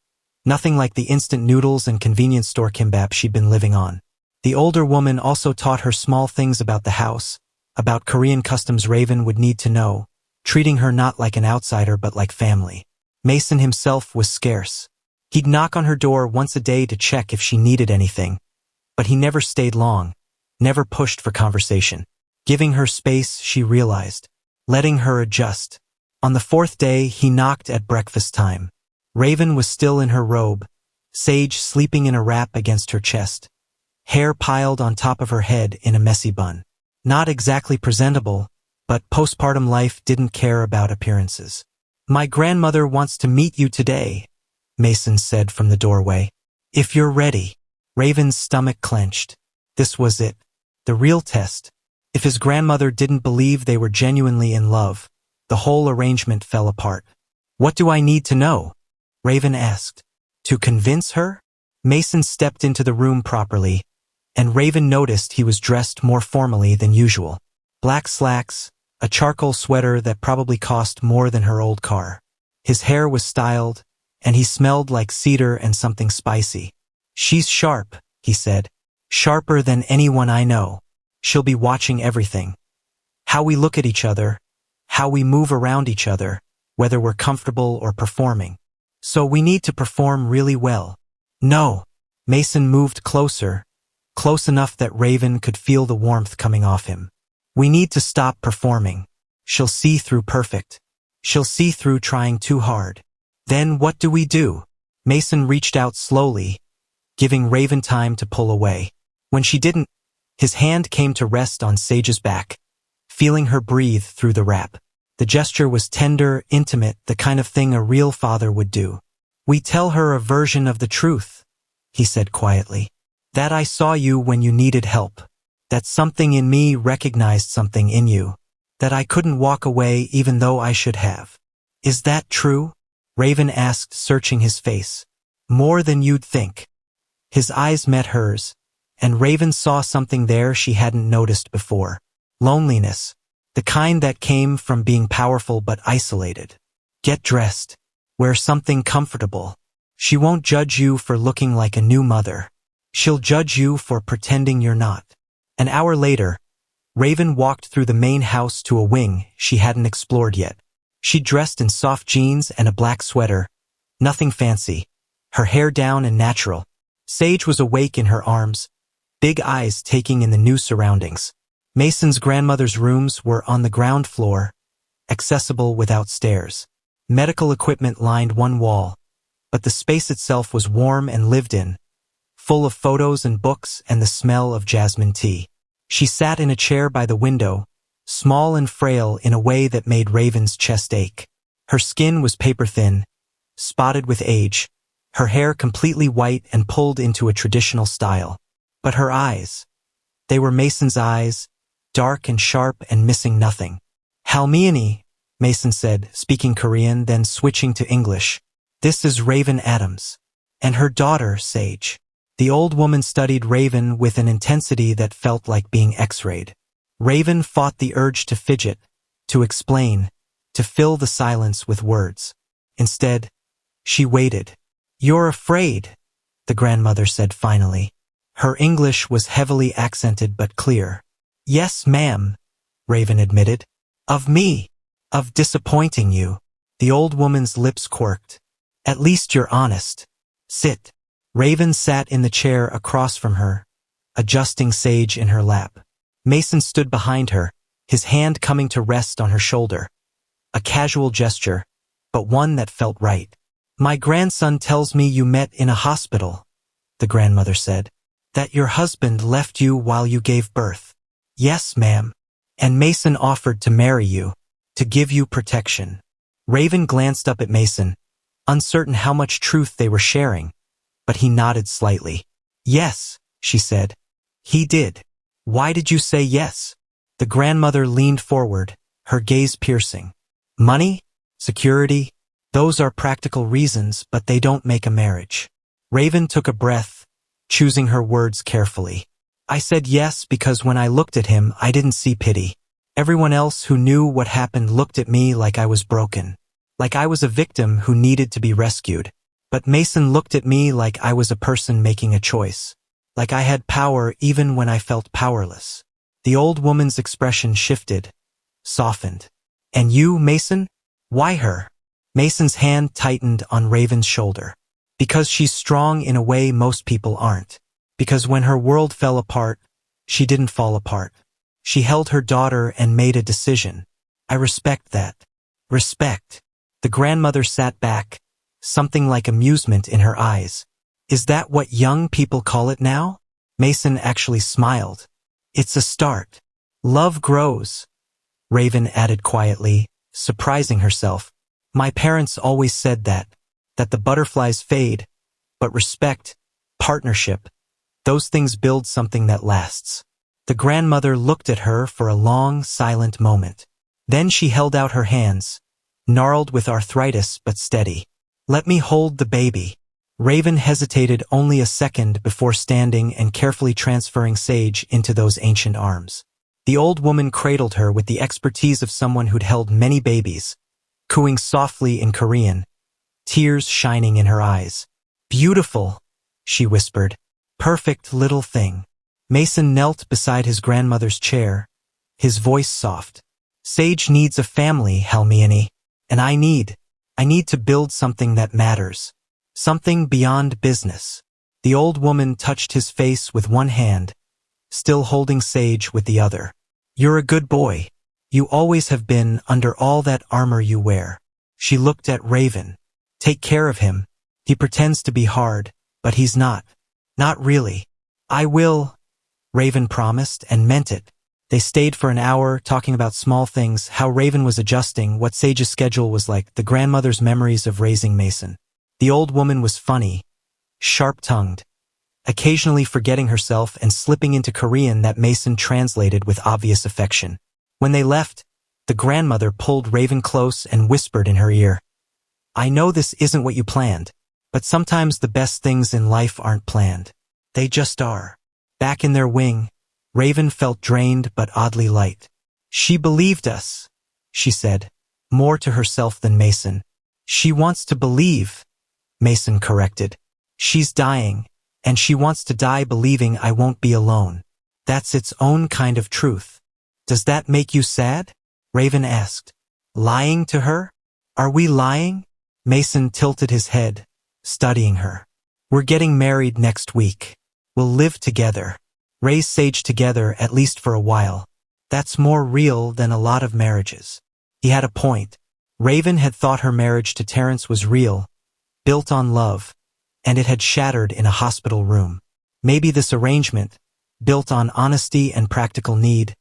nothing like the instant noodles and convenience store kimbap she'd been living on. The older woman also taught her small things about the house, about Korean customs Raven would need to know, treating her not like an outsider but like family. Mason himself was scarce. He'd knock on her door once a day to check if she needed anything, but he never stayed long, never pushed for conversation. Giving her space, she realized, letting her adjust. On the 4th day, he knocked at breakfast time. Raven was still in her robe, Sage sleeping in a wrap against her chest, hair piled on top of her head in a messy bun. Not exactly presentable, but postpartum life didn't care about appearances. My grandmother wants to meet you today, Mason said from the doorway. If you're ready. Raven's stomach clenched. This was it. The real test. If his grandmother didn't believe they were genuinely in love, the whole arrangement fell apart. What do I need to know? Raven asked. To convince her? Mason stepped into the room properly, and Raven noticed he was dressed more formally than usual. Black slacks, a charcoal sweater that probably cost more than her old car. His hair was styled, and he smelled like cedar and something spicy. She's sharp, he said. Sharper than anyone I know. She'll be watching everything. How we look at each other, how we move around each other, whether we're comfortable or performing. So we need to perform really well. No. Mason moved closer, close enough that Raven could feel the warmth coming off him. We need to stop performing. She'll see through perfect. She'll see through trying too hard. Then what do we do? Mason reached out slowly, giving Raven time to pull away. When she didn't, his hand came to rest on Sage's back, feeling her breathe through the wrap. The gesture was tender, intimate, the kind of thing a real father would do. We tell her a version of the truth, he said quietly. That I saw you when you needed help. That something in me recognized something in you. That I couldn't walk away even though I should have. Is that true? Raven asked, searching his face. More than you'd think. His eyes met hers, and Raven saw something there she hadn't noticed before. Loneliness. The kind that came from being powerful but isolated. Get dressed. Wear something comfortable. She won't judge you for looking like a new mother. She'll judge you for pretending you're not. An hour later, Raven walked through the main house to a wing she hadn't explored yet. She dressed in soft jeans and a black sweater. Nothing fancy. Her hair down and natural. Sage was awake in her arms, big eyes taking in the new surroundings. Mason's grandmother's rooms were on the ground floor, accessible without stairs. Medical equipment lined one wall, but the space itself was warm and lived in, full of photos and books and the smell of jasmine tea. She sat in a chair by the window, small and frail in a way that made Raven's chest ache. Her skin was paper-thin, spotted with age, her hair completely white and pulled into a traditional style. But her eyes, they were Mason's eyes, dark and sharp and missing nothing. Halmiani, Mason said, speaking Korean, then switching to English. This is Raven Adams. And her daughter, Sage. The old woman studied Raven with an intensity that felt like being X-rayed. Raven fought the urge to fidget, to explain, to fill the silence with words. Instead, she waited. You're afraid, the grandmother said finally. Her English was heavily accented but clear. Yes, ma'am, Raven admitted. Of me. Of disappointing you. The old woman's lips quirked. At least you're honest. Sit. Raven sat in the chair across from her, adjusting Sage in her lap. Mason stood behind her, his hand coming to rest on her shoulder. A casual gesture, but one that felt right. My grandson tells me you met in a hospital, the grandmother said. That your husband left you while you gave birth. Yes, ma'am. And Mason offered to marry you, to give you protection. Raven glanced up at Mason, uncertain how much truth they were sharing, but he nodded slightly. Yes, she said. He did. Why did you say yes? The grandmother leaned forward, her gaze piercing. Money? Security? Those are practical reasons, but they don't make a marriage. Raven took a breath, choosing her words carefully. I said yes because when I looked at him, I didn't see pity. Everyone else who knew what happened looked at me like I was broken. Like I was a victim who needed to be rescued. But Mason looked at me like I was a person making a choice. Like I had power even when I felt powerless. The old woman's expression shifted, softened. And you, Mason? Why her? Mason's hand tightened on Raven's shoulder. Because she's strong in a way most people aren't. Because when her world fell apart, she didn't fall apart. She held her daughter and made a decision. I respect that. Respect. The grandmother sat back, something like amusement in her eyes. Is that what young people call it now? Mason actually smiled. It's a start. Love grows. Raven added quietly, surprising herself. My parents always said that the butterflies fade, but respect, partnership, those things build something that lasts. The grandmother looked at her for a long, silent moment. Then she held out her hands, gnarled with arthritis but steady. Let me hold the baby. Raven hesitated only a second before standing and carefully transferring Sage into those ancient arms. The old woman cradled her with the expertise of someone who'd held many babies, cooing softly in Korean, tears shining in her eyes. Beautiful, she whispered. Perfect little thing. Mason knelt beside his grandmother's chair, his voice soft. Sage needs a family, Halmiani. And I need to build something that matters. Something beyond business. The old woman touched his face with one hand, still holding Sage with the other. You're a good boy. You always have been under all that armor you wear. She looked at Raven. Take care of him. He pretends to be hard, but he's not. Not really. I will, Raven promised and meant it. They stayed for an hour talking about small things, how Raven was adjusting, what Sage's schedule was like, the grandmother's memories of raising Mason. The old woman was funny, sharp-tongued, occasionally forgetting herself and slipping into Korean that Mason translated with obvious affection. When they left, the grandmother pulled Raven close and whispered in her ear, I know this isn't what you planned, but sometimes the best things in life aren't planned. They just are. Back in their wing, Raven felt drained but oddly light. She believed us, she said, more to herself than Mason. She wants to believe, Mason corrected. She's dying, and she wants to die believing I won't be alone. That's its own kind of truth. Does that make you sad? Raven asked. Lying to her? Are we lying? Mason tilted his head, studying her. We're getting married next week. We'll live together. Raise Sage together at least for a while. That's more real than a lot of marriages. He had a point. Raven had thought her marriage to Terrence was real, built on love, and it had shattered in a hospital room. Maybe this arrangement, built on honesty and practical need,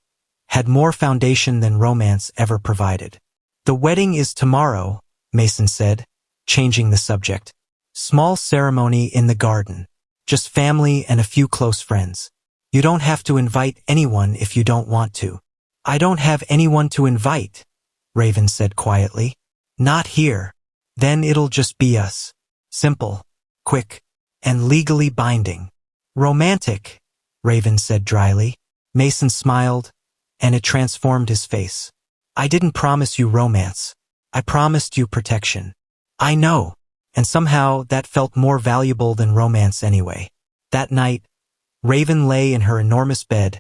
had more foundation than romance ever provided. The wedding is tomorrow, Mason said, changing the subject. Small ceremony in the garden. Just family and a few close friends. You don't have to invite anyone if you don't want to. I don't have anyone to invite, Raven said quietly. Not here. Then it'll just be us. Simple, quick, and legally binding. Romantic, Raven said dryly. Mason smiled, and it transformed his face. I didn't promise you romance. I promised you protection. I know, and somehow that felt more valuable than romance anyway. That night, Raven lay in her enormous bed,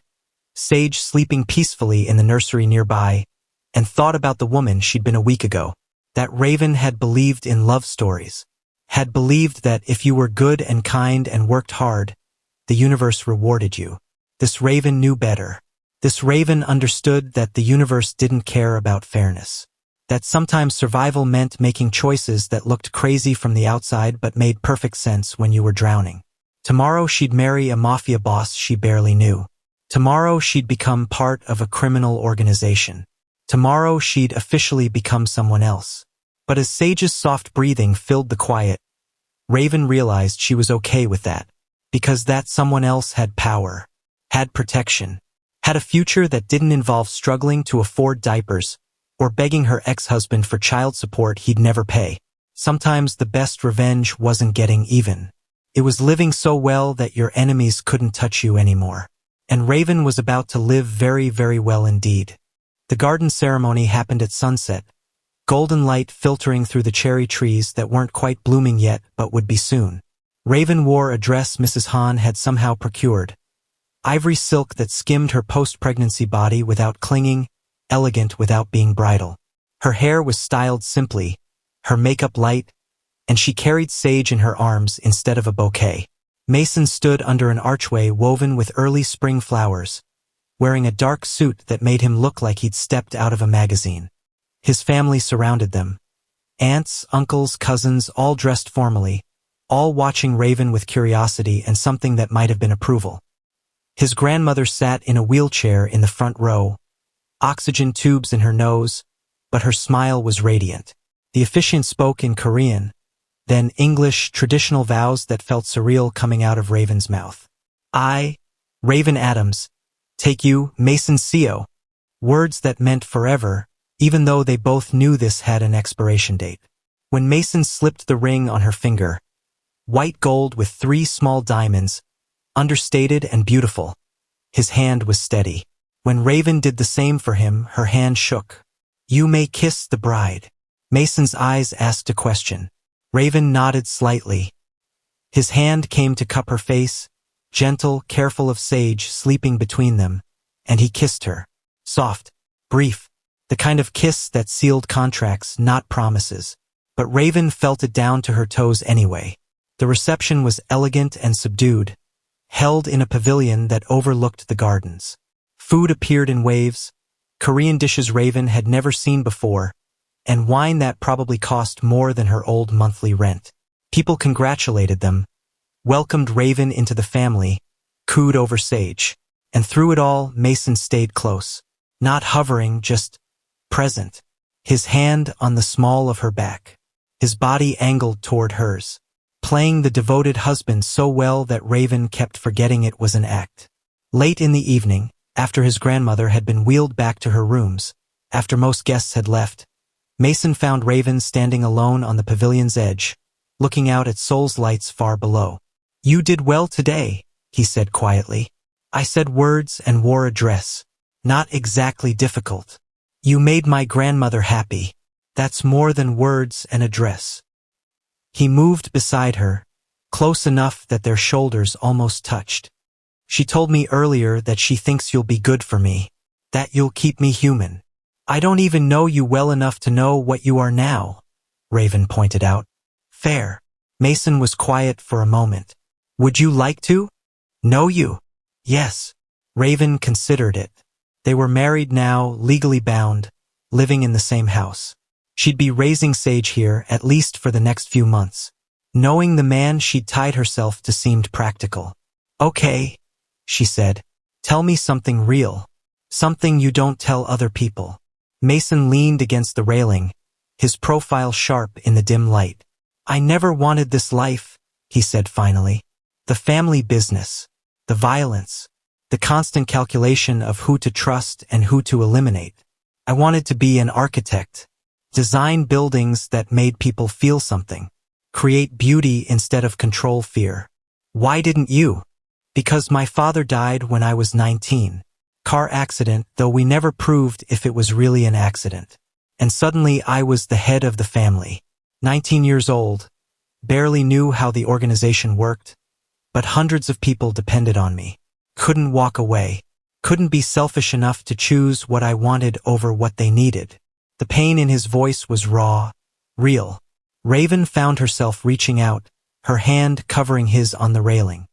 Sage sleeping peacefully in the nursery nearby, and thought about the woman she'd been a week ago. That Raven had believed in love stories, had believed that if you were good and kind and worked hard, the universe rewarded you. This Raven knew better. This Raven understood that the universe didn't care about fairness. That sometimes survival meant making choices that looked crazy from the outside but made perfect sense when you were drowning. Tomorrow she'd marry a mafia boss she barely knew. Tomorrow she'd become part of a criminal organization. Tomorrow she'd officially become someone else. But as Sage's soft breathing filled the quiet, Raven realized she was okay with that, because that someone else had power, had protection, had a future that didn't involve struggling to afford diapers or begging her ex-husband for child support he'd never pay. Sometimes the best revenge wasn't getting even. It was living so well that your enemies couldn't touch you anymore. And Raven was about to live very, very well indeed. The garden ceremony happened at sunset, golden light filtering through the cherry trees that weren't quite blooming yet but would be soon. Raven wore a dress Mrs. Han had somehow procured, ivory silk that skimmed her post-pregnancy body without clinging, elegant without being bridal. Her hair was styled simply, her makeup light, and she carried Sage in her arms instead of a bouquet. Mason stood under an archway woven with early spring flowers, wearing a dark suit that made him look like he'd stepped out of a magazine. His family surrounded them. Aunts, uncles, cousins, all dressed formally, all watching Raven with curiosity and something that might have been approval. His grandmother sat in a wheelchair in the front row, oxygen tubes in her nose, but her smile was radiant. The officiant spoke in Korean, then English, traditional vows that felt surreal coming out of Raven's mouth. I, Raven Adams, take you, Mason Seo. Words that meant forever, even though they both knew this had an expiration date. When Mason slipped the ring on her finger, white gold with 3 small diamonds, understated and beautiful, his hand was steady. When Raven did the same for him, her hand shook. You may kiss the bride. Mason's eyes asked a question. Raven nodded slightly. His hand came to cup her face, gentle, careful of Sage sleeping between them, and he kissed her. Soft, brief. The The kind of kiss that sealed contracts, not promises. But Raven felt it down to her toes anyway. The reception was elegant and subdued, held in a pavilion that overlooked the gardens. Food appeared in waves, Korean dishes Raven had never seen before, and wine that probably cost more than her old monthly rent. People congratulated them, welcomed Raven into the family, cooed over Sage. And through it all, Mason stayed close. Not hovering, just present. His hand on the small of her back. His body angled toward hers. Playing the devoted husband so well that Raven kept forgetting it was an act. Late in the evening, after his grandmother had been wheeled back to her rooms, after most guests had left, Mason found Raven standing alone on the pavilion's edge, looking out at Seoul's lights far below. "You did well today," he said quietly. "I said words and wore a dress. Not exactly difficult. You made my grandmother happy. That's more than words and a dress." He moved beside her, close enough that their shoulders almost touched. "She told me earlier that she thinks you'll be good for me, that you'll keep me human. I don't even know you well enough to know what you are now," Raven pointed out. "Fair." Mason was quiet for a moment. "Would you like to? Know you?" "Yes." Raven considered it. They were married now, legally bound, living in the same house. She'd be raising Sage here, at least for the next few months. Knowing the man she'd tied herself to seemed practical. "Okay," she said. "Tell me something real. Something you don't tell other people." Mason leaned against the railing, his profile sharp in the dim light. "I never wanted this life," he said finally. "The family business, the violence, the constant calculation of who to trust and who to eliminate. I wanted to be an architect, design buildings that made people feel something, create beauty instead of control fear. Why didn't you?" "Because my father died when I was 19. Car accident, though we never proved if it was really an accident. And suddenly I was the head of the family. 19 years old, barely knew how the organization worked, but hundreds of people depended on me. Couldn't walk away. Couldn't be selfish enough to choose what I wanted over what they needed." The pain in his voice was raw, real. Raven found herself reaching out, her hand covering his on the railing.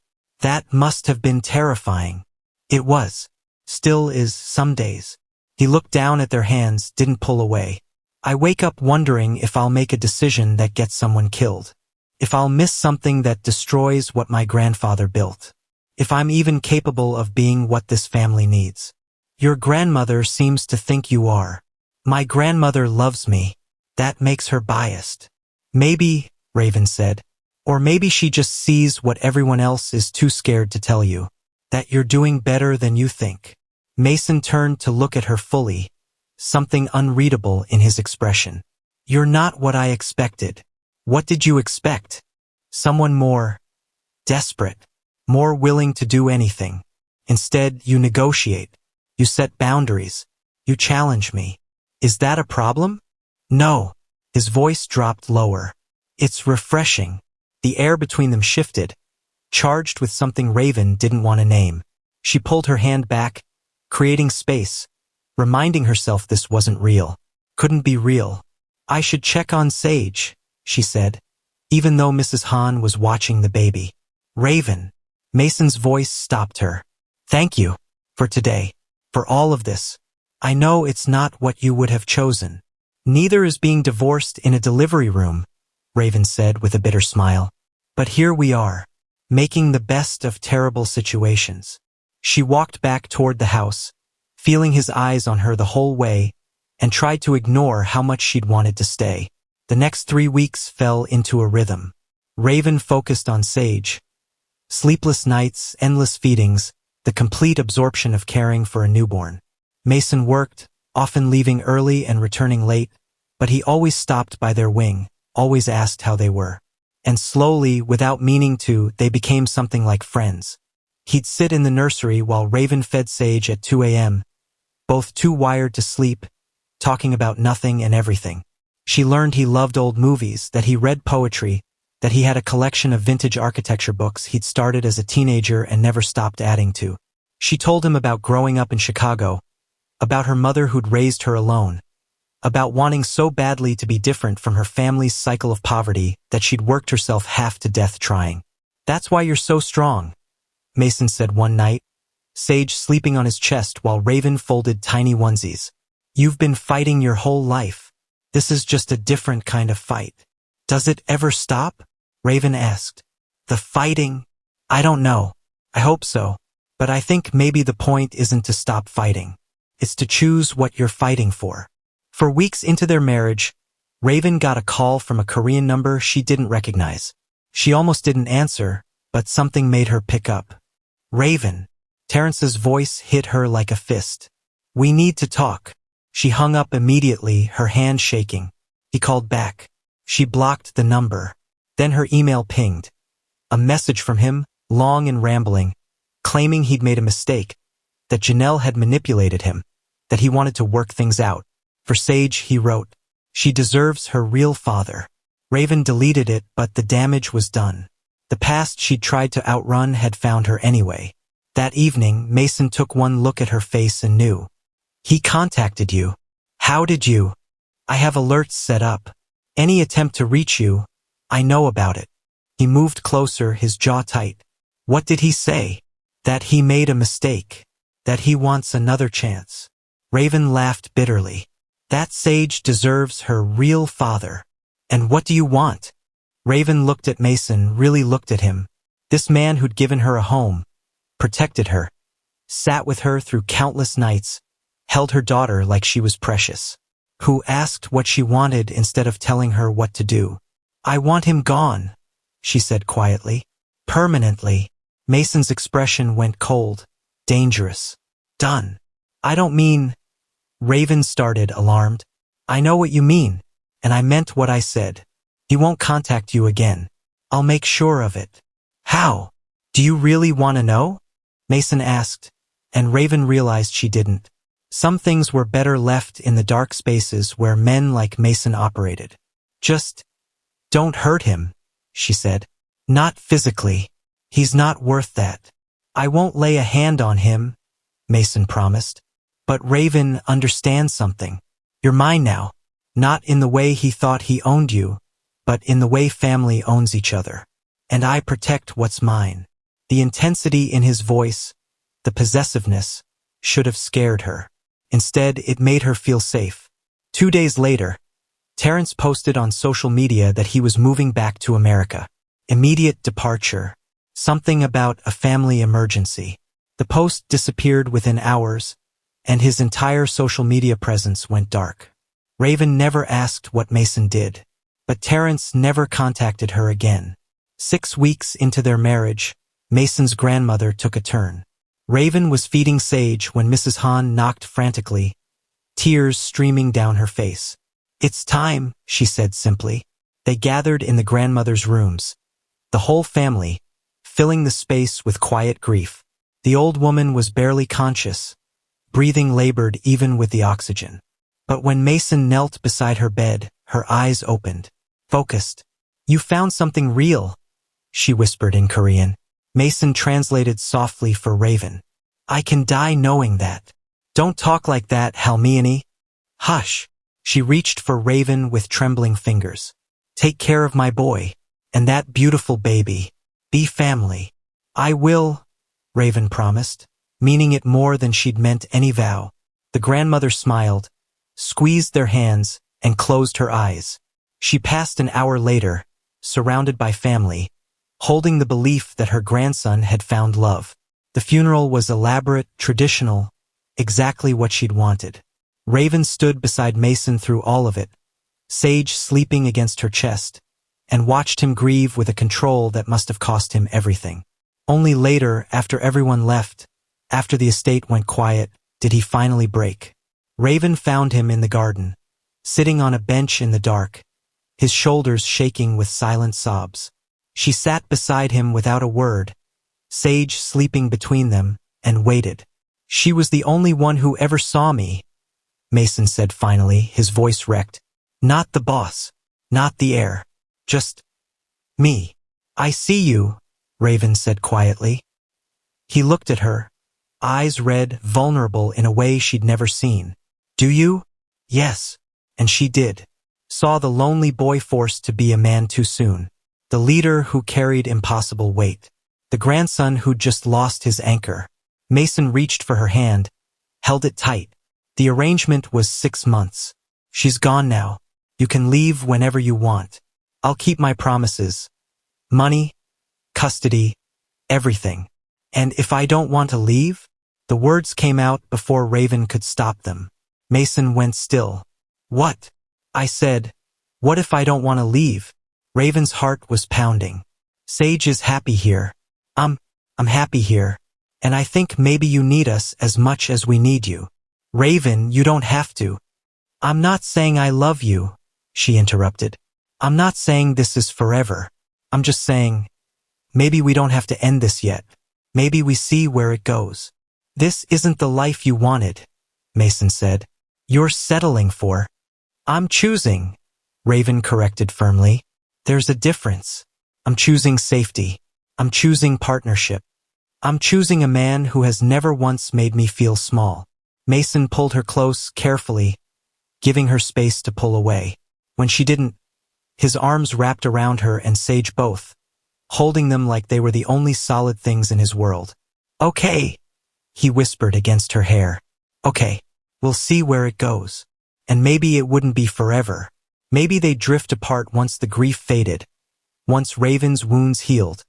"That must have been terrifying." "It was. Still is some days." He looked down at their hands, didn't pull away. "I wake up wondering if I'll make a decision that gets someone killed. If I'll miss something that destroys what my grandfather built. If I'm even capable of being what this family needs. Your grandmother seems to think you are." "My grandmother loves me. That makes her biased." "Maybe," Raven said. "Or maybe she just sees what everyone else is too scared to tell you. That you're doing better than you think." Mason turned to look at her fully, something unreadable in his expression. "You're not what I expected." "What did you expect?" "Someone more desperate, more willing to do anything. Instead, you negotiate. You set boundaries. You challenge me. Is that a problem?" "No." His voice dropped lower. "It's refreshing." The air between them shifted, charged with something Raven didn't want to name. She pulled her hand back, creating space, reminding herself this wasn't real. Couldn't be real. "I should check on Sage," she said, even though Mrs. Han was watching the baby. "Raven." Mason's voice stopped her. "Thank you. For today. For all of this. I know it's not what you would have chosen." "Neither is being divorced in a delivery room," Raven said with a bitter smile. "But here we are, making the best of terrible situations." She walked back toward the house, feeling his eyes on her the whole way, and tried to ignore how much she'd wanted to stay. The next 3 weeks fell into a rhythm. Raven focused on Sage. Sleepless nights, endless feedings, the complete absorption of caring for a newborn. Mason worked, often leaving early and returning late, but he always stopped by their wing, always asked how they were. And slowly, without meaning to, they became something like friends. He'd sit in the nursery while Raven fed Sage at 2 a.m., both too wired to sleep, talking about nothing and everything. She learned he loved old movies, that he read poetry, that he had a collection of vintage architecture books he'd started as a teenager and never stopped adding to. She told him about growing up in Chicago, about her mother who'd raised her alone, about wanting so badly to be different from her family's cycle of poverty that she'd worked herself half to death trying. "That's why you're so strong," Mason said one night, Sage sleeping on his chest while Raven folded tiny onesies. "You've been fighting your whole life. This is just a different kind of fight." "Does it ever stop?" Raven asked. "The fighting? I don't know. I hope so. But I think maybe the point isn't to stop fighting. It's to choose what you're fighting for." For weeks into their marriage, Raven got a call from a Korean number she didn't recognize. She almost didn't answer, but something made her pick up. "Raven." Terrence's voice hit her like a fist. "We need to talk." She hung up immediately, her hand shaking. He called back. She blocked the number. Then her email pinged. A message from him, long and rambling, claiming he'd made a mistake, that Janelle had manipulated him, that he wanted to work things out. For Sage, he wrote, "She deserves her real father." Raven deleted it, but the damage was done. The past she'd tried to outrun had found her anyway. That evening, Mason took one look at her face and knew. "He contacted you. How did you?" "I have alerts set up. Any attempt to reach you, I know about it." He moved closer, his jaw tight. "What did he say?" "That he made a mistake. That he wants another chance." Raven laughed bitterly. "That Sage deserves her real father. And what do you want?" Raven looked at Mason, really looked at him. This man who'd given her a home, protected her, sat with her through countless nights, held her daughter like she was precious, who asked what she wanted instead of telling her what to do. "I want him gone," she said quietly. "Permanently." Mason's expression went cold. "Dangerous." "Done." "I don't mean—" Raven started, alarmed. "I know what you mean, and I meant what I said. He won't contact you again. I'll make sure of it." "How? Do you really want to know?" Mason asked, and Raven realized she didn't. Some things were better left in the dark spaces where men like Mason operated. "Just don't hurt him," she said. "Not physically. He's not worth that." "I won't lay a hand on him," Mason promised. "But Raven understands something. You're mine now. Not in the way he thought he owned you, but in the way family owns each other. And I protect what's mine." The intensity in his voice, the possessiveness, should have scared her. Instead, it made her feel safe. 2 days later, Terrence posted on social media that he was moving back to America. Immediate departure. Something about a family emergency. The post disappeared within hours, and his entire social media presence went dark. Raven never asked what Mason did, but Terrence never contacted her again. 6 weeks into their marriage, Mason's grandmother took a turn. Raven was feeding Sage when Mrs. Han knocked frantically, tears streaming down her face. "It's time," she said simply. They gathered in the grandmother's rooms, the whole family, filling the space with quiet grief. The old woman was barely conscious, breathing labored even with the oxygen. But when Mason knelt beside her bed, her eyes opened, focused. "You found something real," she whispered in Korean. Mason translated softly for Raven. "I can die knowing that." "Don't talk like that, Halmione." "Hush." She reached for Raven with trembling fingers. "Take care of my boy, and that beautiful baby. Be family." "I will," Raven promised, meaning it more than she'd meant any vow. The grandmother smiled, squeezed their hands, and closed her eyes. She passed an hour later, surrounded by family, holding the belief that her grandson had found love. The funeral was elaborate, traditional, exactly what she'd wanted. Raven stood beside Mason through all of it, Sage sleeping against her chest, and watched him grieve with a control that must have cost him everything. Only later, after everyone left, after the estate went quiet, did he finally break. Raven found him in the garden, sitting on a bench in the dark, his shoulders shaking with silent sobs. She sat beside him without a word, Sage sleeping between them, and waited. "She was the only one who ever saw me," Mason said finally, his voice wrecked. "Not the boss, not the heir, just me." "I see you," Raven said quietly. He looked at her, eyes red, vulnerable in a way she'd never seen. "Do you?" "Yes." And she did. Saw the lonely boy forced to be a man too soon. The leader who carried impossible weight. The grandson who'd just lost his anchor. Mason reached for her hand, held it tight. The arrangement was 6 months. She's gone now. You can leave whenever you want. I'll keep my promises. Money, custody, everything. And if I don't want to leave? The words came out before Raven could stop them. Mason went still. What? I said, what if I don't want to leave? Raven's heart was pounding. Sage is happy here. I'm happy here. And I think maybe you need us as much as we need you. Raven, you don't have to. I'm not saying I love you, she interrupted. I'm not saying this is forever. I'm just saying, maybe we don't have to end this yet. Maybe we see where it goes. This isn't the life you wanted, Mason said. You're settling for. I'm choosing, Raven corrected firmly. There's a difference. I'm choosing safety. I'm choosing partnership. I'm choosing a man who has never once made me feel small. Mason pulled her close, carefully, giving her space to pull away. When she didn't, his arms wrapped around her and Sage both, holding them like they were the only solid things in his world. Okay, he whispered against her hair. Okay, we'll see where it goes. And maybe it wouldn't be forever. Maybe they'd drift apart once the grief faded, once Raven's wounds healed,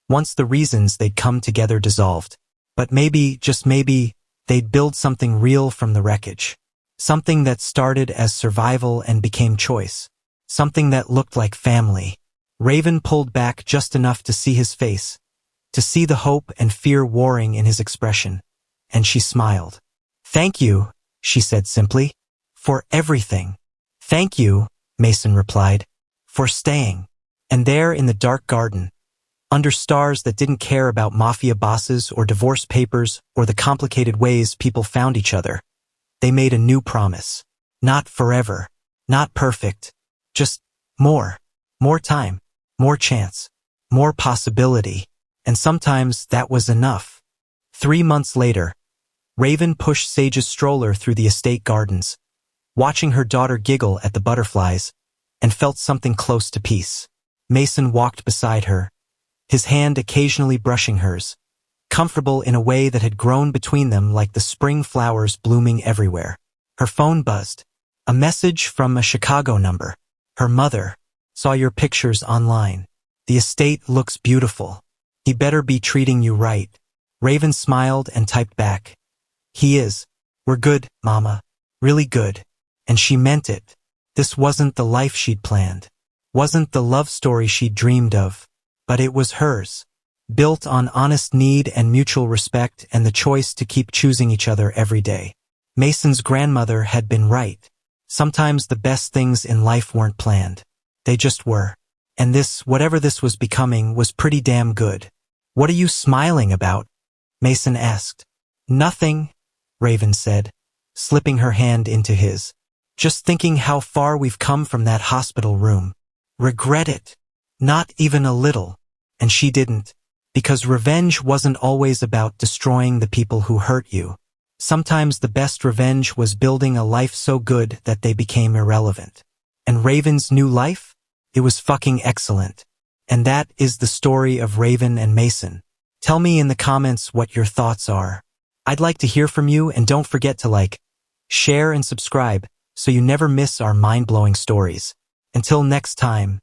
once the reasons they'd come together dissolved. But maybe, just maybe, they'd build something real from the wreckage. Something that started as survival and became choice. Something that looked like family. Raven pulled back just enough to see his face, to see the hope and fear warring in his expression. And she smiled. Thank you, she said simply. For everything. Thank you, Mason replied. For staying. And there in the dark garden, under stars that didn't care about mafia bosses or divorce papers or the complicated ways people found each other, they made a new promise. Not forever. Not perfect. Just more. More time. More chance. More possibility. And sometimes that was enough. 3 months later, Raven pushed Sage's stroller through the estate gardens, watching her daughter giggle at the butterflies, and felt something close to peace. Mason walked beside her, his hand occasionally brushing hers, comfortable in a way that had grown between them like the spring flowers blooming everywhere. Her phone buzzed. A message from a Chicago number. Her mother. Saw your pictures online. The estate looks beautiful. He better be treating you right. Raven smiled and typed back. He is. We're good, Mama. Really good. And she meant it. This wasn't the life she'd planned. Wasn't the love story she'd dreamed of. But it was hers. Built on honest need and mutual respect and the choice to keep choosing each other every day. Mason's grandmother had been right. Sometimes the best things in life weren't planned. They just were. And this, whatever this was becoming, was pretty damn good. What are you smiling about? Mason asked. Nothing, Raven said, slipping her hand into his. Just thinking how far we've come from that hospital room. Regret it. Not even a little. And she didn't. Because revenge wasn't always about destroying the people who hurt you. Sometimes the best revenge was building a life so good that they became irrelevant. And Raven's new life? It was fucking excellent. And that is the story of Raven and Mason. Tell me in the comments what your thoughts are. I'd like to hear from you, and don't forget to like, share and subscribe so you never miss our mind-blowing stories. Until next time.